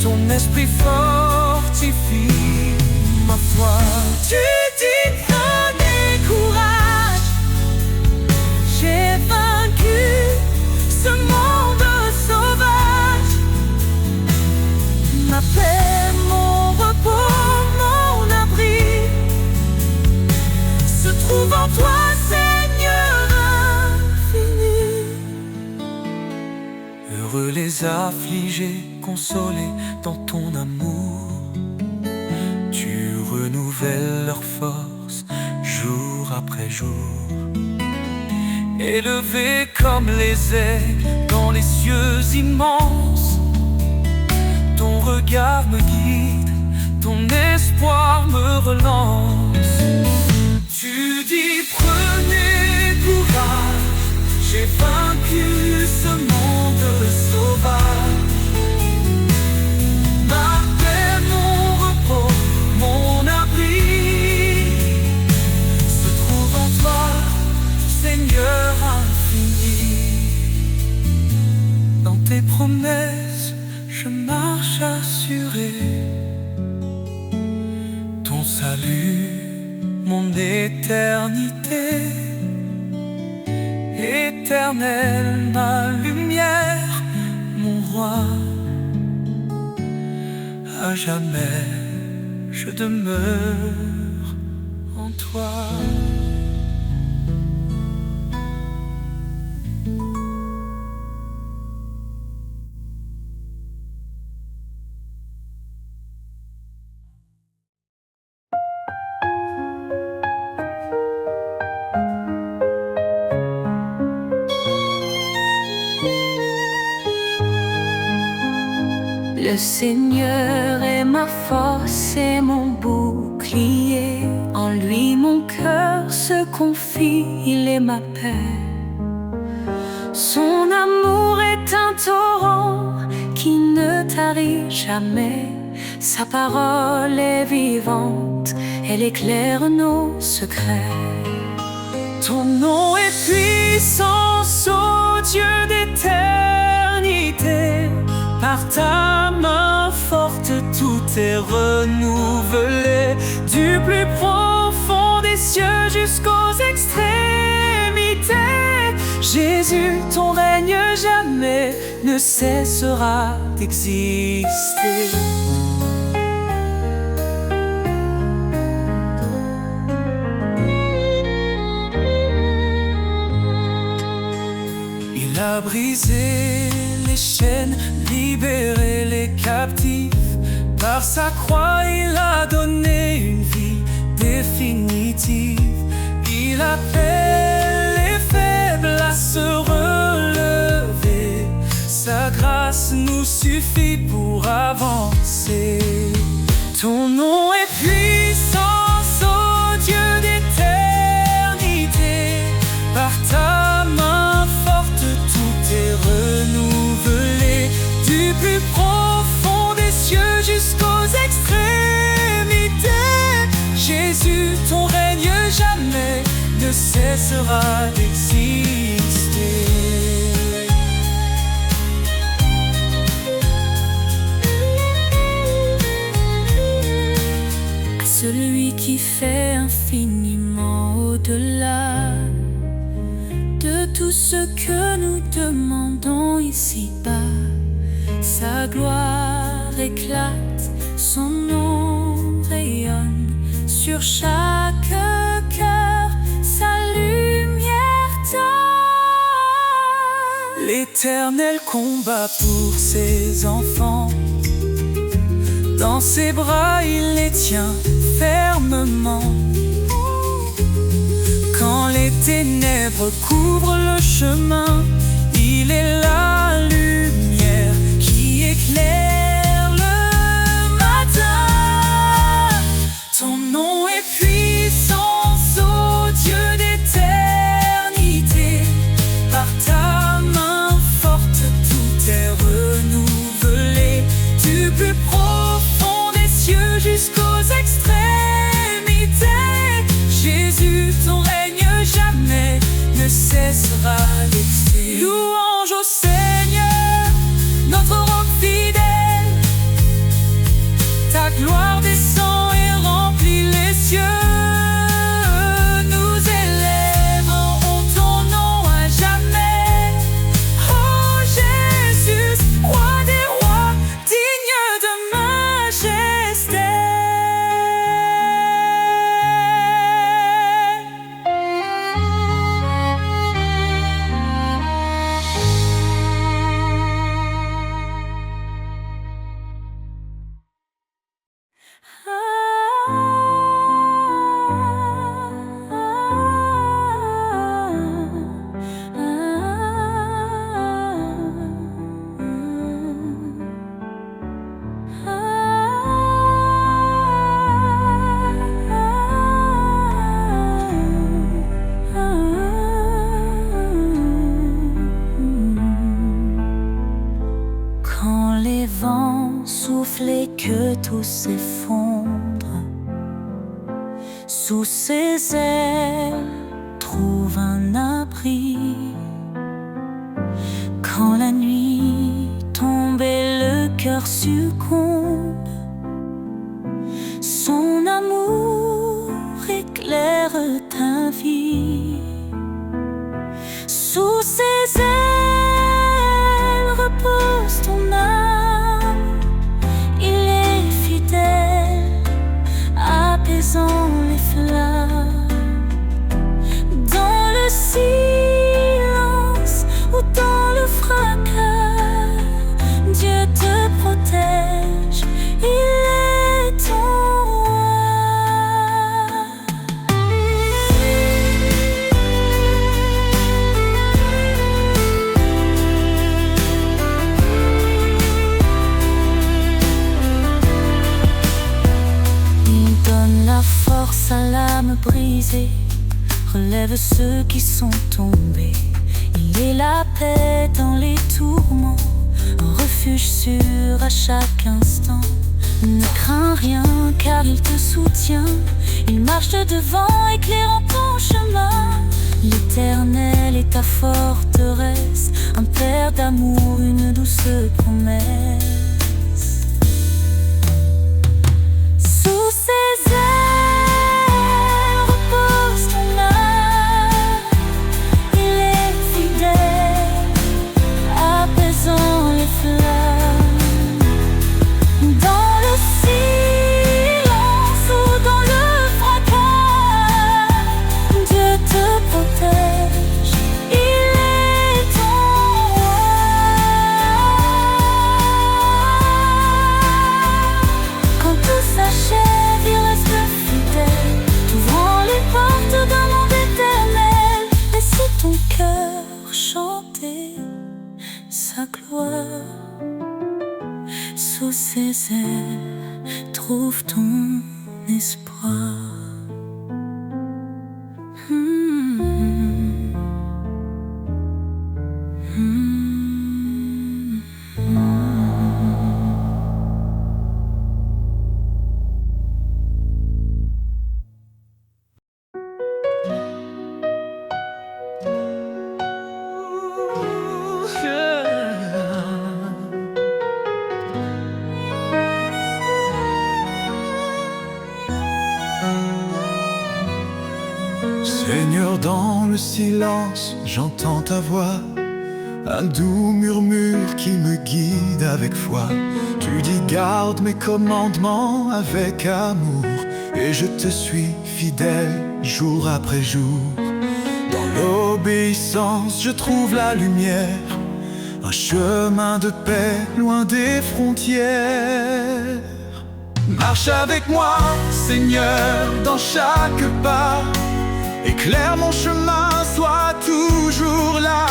C: ton esprit fortifie ma foi. Tu dis prenez courage, j'ai vaincu ce monde sauvage. Ma paix, mon repos, mon abri se trouve en toi, Seigneur infini. Heureux les affligés, consolés dans ton amour. Tu renouvelles leur force jour après jour. Élevés comme les aigles dans les cieux immenses, ton regard me guide, ton espoir me relance. Tu dis prenez courage, j'ai vaincu ce monde sauvage. Ma paix, mon repos, mon abri se trouve en toi, Seigneur infini. Dans tes promesses, je marche assuré. Ton salut, mon éternité. Éternel, ma lumière, mon roi. À jamais, je demeure en toi.
A: Le Seigneur est ma force et mon bouclier. En lui mon cœur se confie, il est ma paix. Son amour est un torrent qui ne tarit jamais. Sa parole est vivante, elle éclaire nos secrets.
C: Ton nom est puissance, ô Dieu d'éternité. Par ta main forte, tout est renouvelé. Du plus profond des cieux jusqu'aux extrémités. Jésus, ton règne jamais ne cessera d'exister. Il a brisé les chaînes, libéré les captifs. Par sa croix, il a donné une vie définitive. Il appelle les faibles à se relever. Sa grâce nous suffit pour avancer. Ton nom est puissance, ô Dieu d'éternité. Par ta main forte, tout est renouvelé. Du plus profond des cieux jusqu'aux extrémités. Jésus, ton règne jamais ne cessera d'exister.
A: À celui qui fait infiniment au-delà de tout ce que nous demandons ici-bas. Sa gloire éclate, son nom rayonne sur chaque cœur, sa lumière donne.
C: L'Éternel combat pour ses enfants. Dans ses bras, il les tient fermement. Quand les ténèbres couvrent le chemin, il est la lumière qui éclaire le matin. Ton nom est puissance, ô Dieu d'éternité. Par ta main forte, tout est renouvelé. Du plus profond des cieux jusqu'aux extrémités. Jésus, ton règne jamais ne cessera d'exister. Louange au Seigneur, notre roc fidèle. Ta gloire descend et remplit les cieux. Nous élèverons ton nom à jamais. Oh Jésus, roi des rois, digne de majesté.
A: Quand les vents soufflent et que tout s'effondre, sous ses ailes trouve un abri. Quand la nuit tombe et le cœur succombe, son amour éclaire ta vie. Sous ses ailes repose ton âme. Il est fidèle, apaisant les flammes. Dans le silence ou dans le fracas, Dieu te protège, il est ton roi. sa lame brisée, relève ceux qui sont tombés. Il est la paix dans les tourments, un refuge sûr à chaque instant. Ne crains rien car il te soutient, il marche de devant éclairant ton chemin. L'Éternel est ta forteresse, un père d'amour, une douce promesse. Sous ses ailes repose ton âme, il est fidèle, apaisant les flammes. Dans le silence ou dans le fracas, Dieu te protège, il est ton roi. Quand tout s'achève, il reste fidèle, t'ouvrant les portes d'un monde éternel. Laisse ton cœur chanter sa gloire. Sous ses ailes, trouve ton espoir.
C: Seigneur, dans le silence, j'entends ta voix, un doux murmure qui me guide avec foi. Tu dis garde mes commandements avec amour, et je te suis fidèle jour après jour. Dans l'obéissance, je trouve la lumière, un chemin de paix loin des frontières. Marche avec moi, Seigneur, dans chaque pas. Éclaire mon chemin, sois toujours là.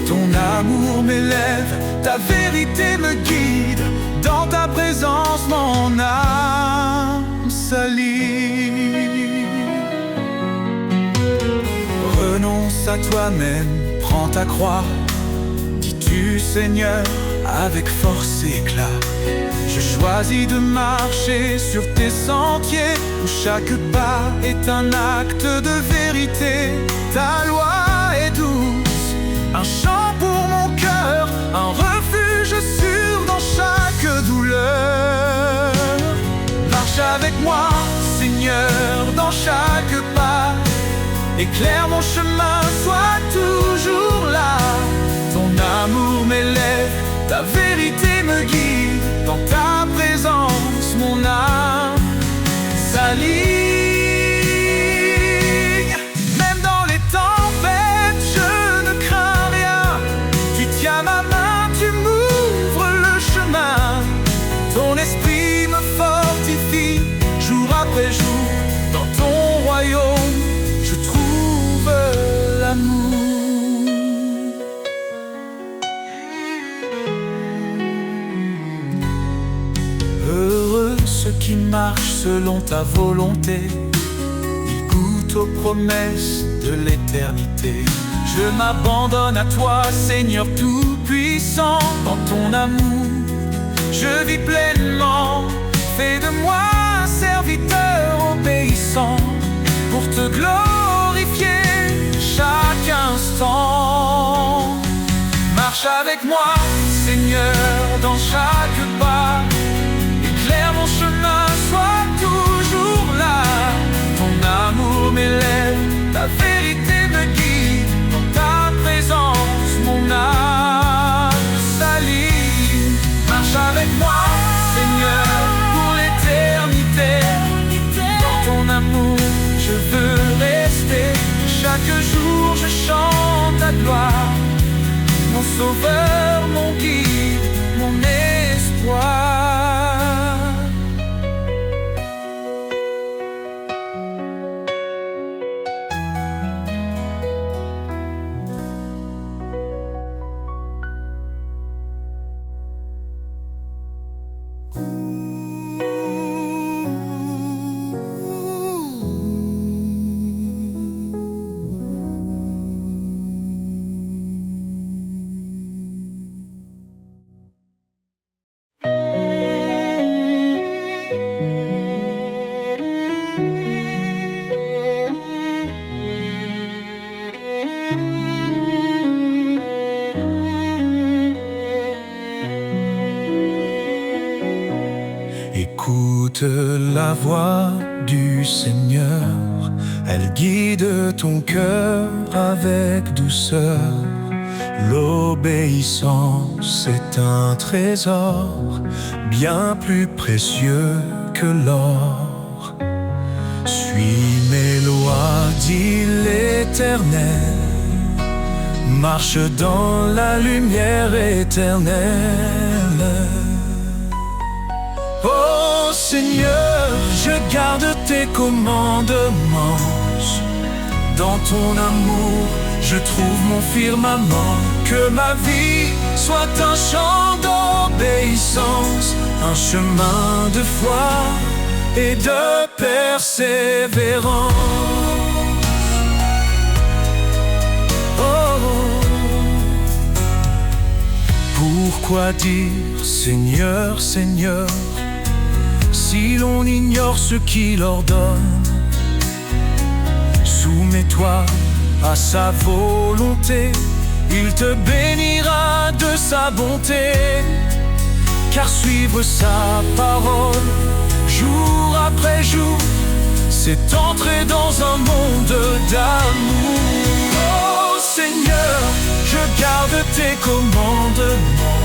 C: Ton amour m'élève, ta vérité me guide. Dans ta présence, mon âme s'allie. Renonce à toi-même, prends ta croix. Dis-tu, Seigneur, avec force et éclat. Je choisis de marcher sur tes sentiers, où chaque pas est un acte de vérité. Ta loi est douce, un chant pour mon cœur, un refuge sûr dans chaque douleur. Marche avec moi, Seigneur, dans chaque pas. Éclaire mon chemin, sois toujours là. Ton amour m'élève, ta vérité me guide. Dans ta présence, mon âme s'aligne. Même dans les tempêtes, je ne crains rien. Tu tiens ma main, tu m'ouvres le chemin. Ton esprit me fortifie, jour après jour. Dans ton royaume, je trouve l'amour. Heureux ceux qui marchent selon ta volonté, ils goûtent aux promesses de l'éternité. Je m'abandonne à toi, Seigneur tout-puissant. Dans ton amour, je vis pleinement. Fais de moi un serviteur obéissant, pour te glorifier chaque instant. Marche avec moi, Seigneur, dans chaque pas. Éclaire mon chemin, sois toujours là. Ton amour m'élève, ta vérité me guide. Dans ta présence, mon âme s'allie. Marche avec moi, Seigneur, pour l'éternité. Dans ton amour, je veux rester. Chaque jour, je chante ta gloire. Mon sauveur, mon guide, mon espoir.
D: Écoute la voix du Seigneur, elle guide ton cœur avec douceur. L'obéissance est un trésor bien plus précieux que l'or. Suis mes lois, dit l'Éternel, marche dans la lumière éternelle. Ô Seigneur, je garde tes commandements. Dans ton amour, je trouve mon firmament. Que ma vie soit un chant d'obéissance, un chemin de foi et de persévérance. Oh. Pourquoi dire Seigneur, Seigneur, si l'on ignore ce qu'il ordonne? Soumets-toi à sa volonté, il te bénira de sa bonté. Car suivre sa parole, jour après jour, c'est entrer dans un monde d'amour. Oh Seigneur, je garde tes commandements.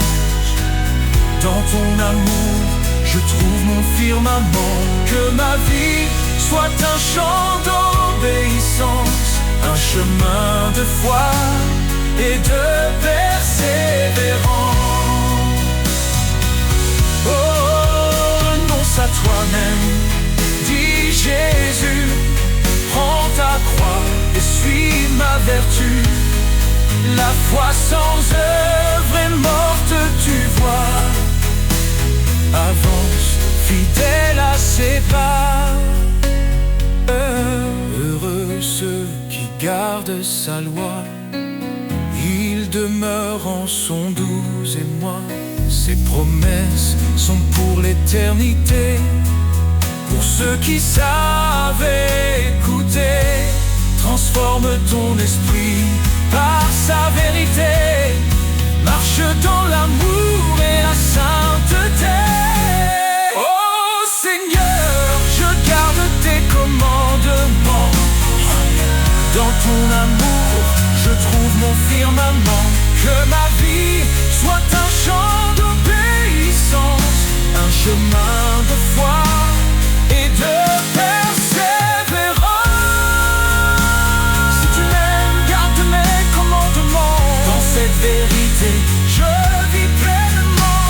D: Dans ton amour, je trouve mon firmament. Que ma vie soit un chant d'obéissance, un chemin de foi et de persévérance. Oh, renonce à toi-même, dit Jésus, prends ta croix et suis ma vertu. La foi sans œuvre est morte, tu vois. Avance, fidèle à ses pas. Heureux ceux qui gardent sa loi, il demeure en son doux émoi. Ses promesses sont pour l'éternité, pour ceux qui savent écouter. Transforme ton esprit par sa vérité, marche dans l'amour et la sainteté. Oh Seigneur, je garde tes commandements. Dans ton amour, je trouve mon firmament. Que ma vie soit un chant d'obéissance, un chemin de foi et de persévérance. Si tu m'aimes, garde mes commandements. Dans cette vérité, je vis pleinement.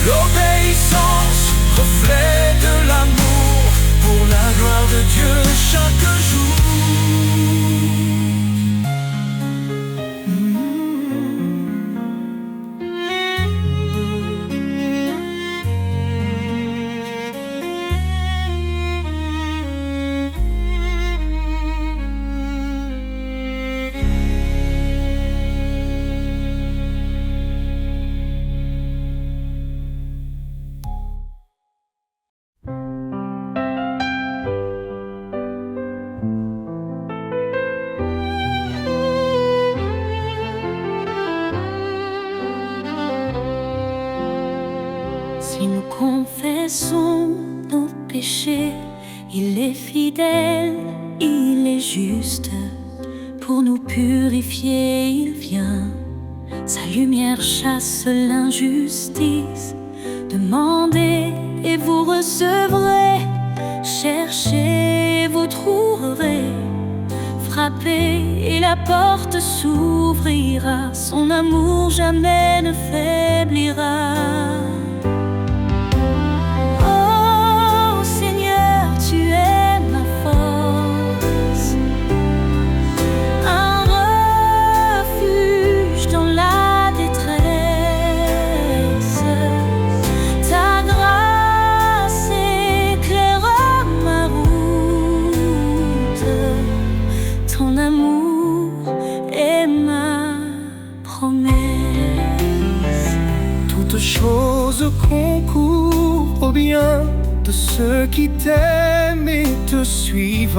D: L'obéissance, reflet de l'amour, pour la gloire de Dieu chaque jour.
A: Si nous confessons nos péchés, il est fidèle, il est juste. Pour nous purifier, il vient. Sa lumière chasse l'injustice. Demandez et vous recevrez. Cherchez et vous trouverez. Frappez et la porte s'ouvrira. Son amour jamais ne faiblira.
C: Concours au bien de ceux qui t'aiment et te suivent.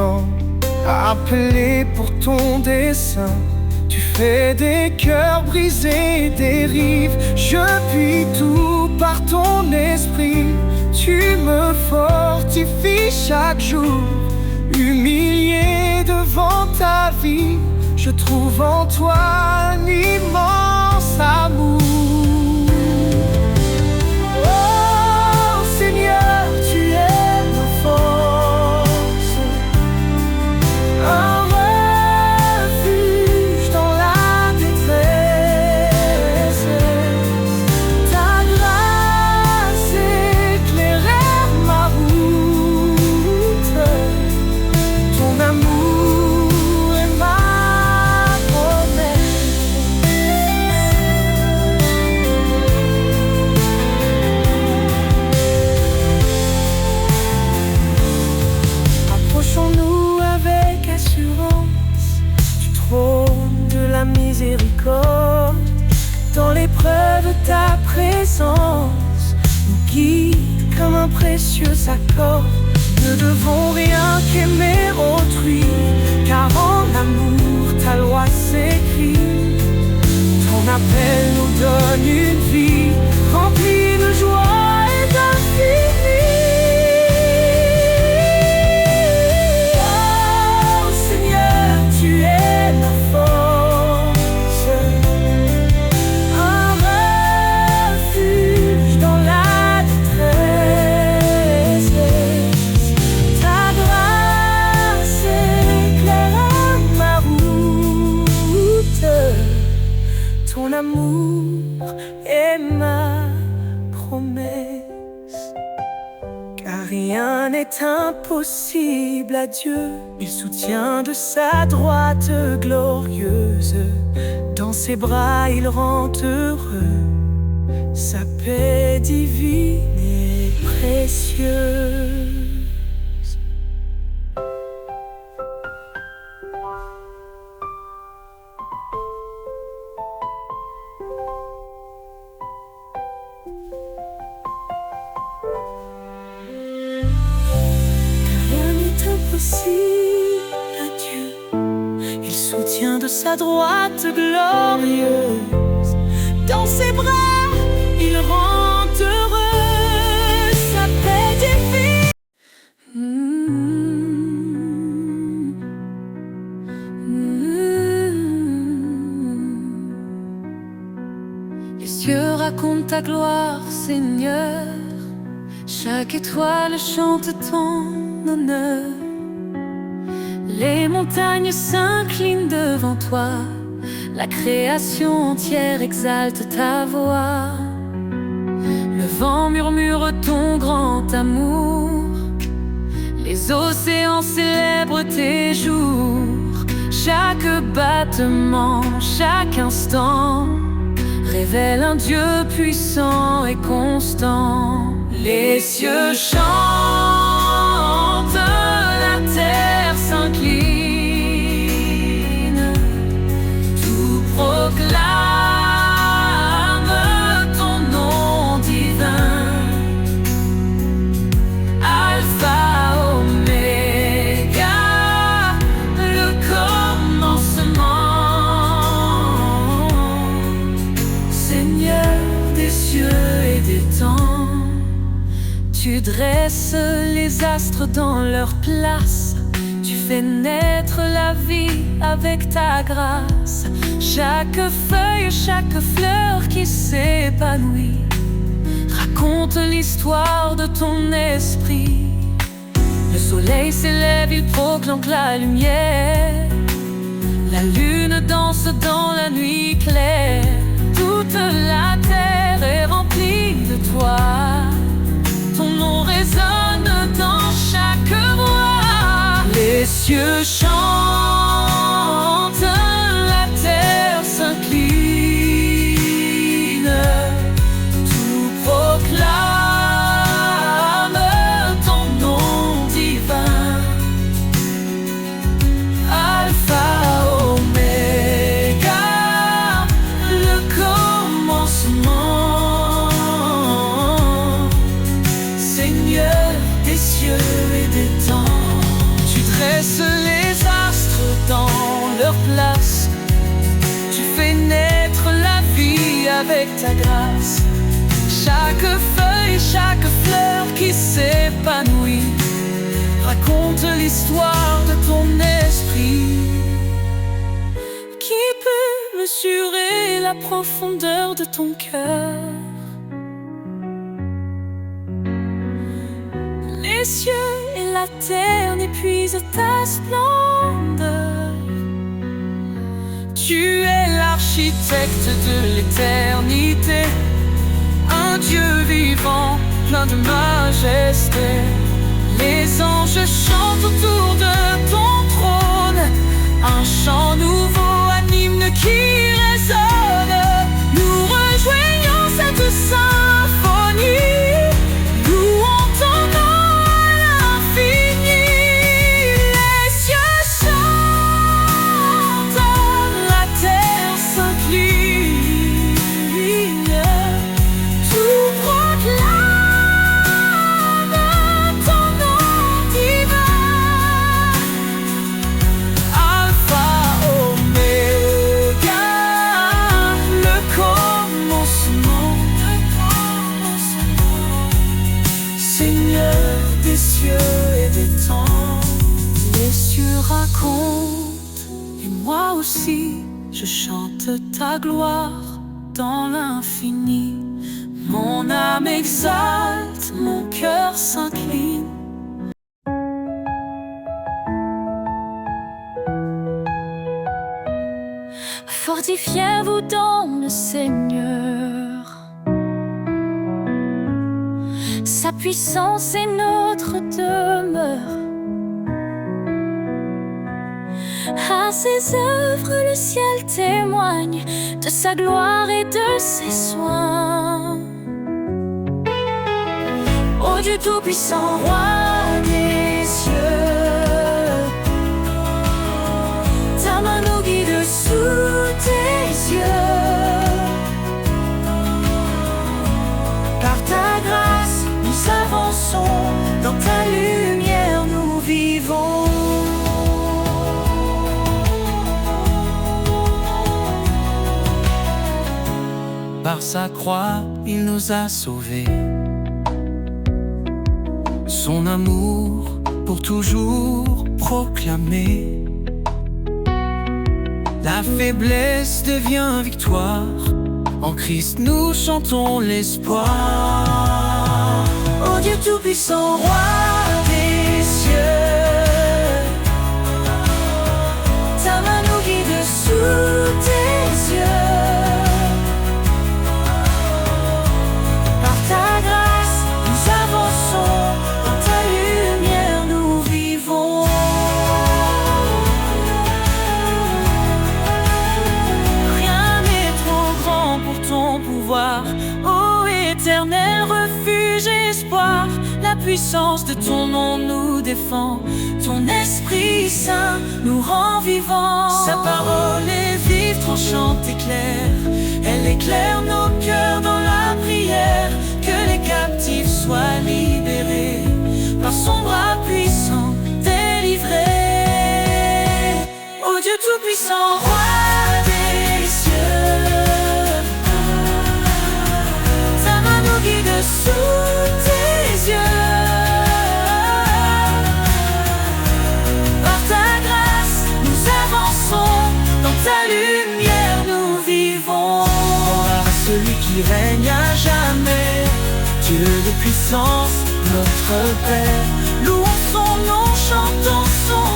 C: Appelé pour ton dessein, tu fais des cœurs brisés, des rives. Je puis tout par ton esprit, tu me formes. chaque jour, humilié devant ta vie, je trouve en toi un immense amour. Oh Seigneur, tu es ma force, un refuge dans la détresse. Ta grâce éclairait ma route, ton amour est ma promesse. Approchons-nous avec assurance du trône de la miséricorde. Dans l'épreuve, ta présence nous guide comme un précieux accord. Ne devons rien qu'aimer autrui, car en amour ta loi s'écrit. Ton appel nous donne une vie remplie de joie et d'infini. Oh Seigneur, tu es ma force, un refuge dans la détresse. Ta grâce éclaire ma route, ton amour est ma promesse. Car rien n'est impossible à Dieu, il soutient de sa droite glorieuse. Dans ses bras il rend heureux, sa paix divine et précieuse. Rien n'est impossible à Dieu, il soutient de sa droite glorieuse. Dans ses bras, il rend heureux, sa paix divine.
A: Les cieux racontent ta gloire, Seigneur. Chaque étoile chante ton honneur. Les montagnes s'inclinent devant toi. La création entière exalte ta voix. Le vent murmure ton grand amour. Les océans célèbrent tes jours. Chaque battement, chaque instant révèle un Dieu puissant et constant. Les cieux chantent, la terre s'incline, tout proclame ton nom divin. Alpha, Oméga, le commencement. Seigneur des cieux et des temps, tu dresses les astres dans leur place. Tu fais naître la vie avec ta grâce. Chaque feuille, chaque fleur qui s'épanouit raconte l'histoire de ton esprit. Le soleil s'élève, il proclame la lumière. La lune danse dans la nuit claire. Toute la terre est remplie de toi. Ton nom résonne dans chaque voix. Les cieux chantent, la terre s'incline, tout proclame ton nom divin. Alpha, Oméga, le commencement. Seigneur des cieux et des temps, tu dresses les astres dans leur place. Tu fais naître la vie avec ta grâce. Chaque feuille, chaque fleur qui s'épanouit
B: l'histoire de ton esprit. Qui peut mesurer la profondeur de ton cœur? Les cieux et la terre n'épuisent ta splendeur. Tu es l'architecte de l'éternité, un Dieu vivant, plein de majesté. Les anges chantent autour de ton trône, un chant nouveau, un hymne qui résonne. Nous rejoignons cette symphonie. Et moi aussi, je chante ta gloire dans l'infini. Mon âme exalte, mon cœur s'incline.
A: Fortifiez-vous dans le Seigneur. Sa puissance est notre demeure. À ses œuvres, le ciel témoigne de sa gloire et de ses soins. Ô Dieu tout-puissant, roi des cieux, ta main nous guide sous tes yeux. Par ta grâce, nous avançons, dans ta lumière nous vivons.
C: Par sa croix, il nous a sauvés. Son amour pour toujours proclamer. La faiblesse devient victoire. En Christ nous chantons l'espoir.
B: Ô Dieu tout-puissant, roi des cieux, ta main nous guide sous tes yeux.
A: Ô éternel refuge et espoir, la puissance de ton nom nous défend. Ton Esprit Saint nous rend vivants.
B: Sa parole est vive, tranchante et claire. Elle éclaire nos cœurs dans la prière. Que les captifs soient libérés, par son bras puissant délivrés. Ô Dieu tout-puissant, roi des cieux, guide sous tes yeux. Par ta grâce, nous avançons, dans ta lumière nous vivons.
C: Gloire à celui qui règne à jamais, Dieu de puissance, notre Père.
B: Louons son nom, chantons son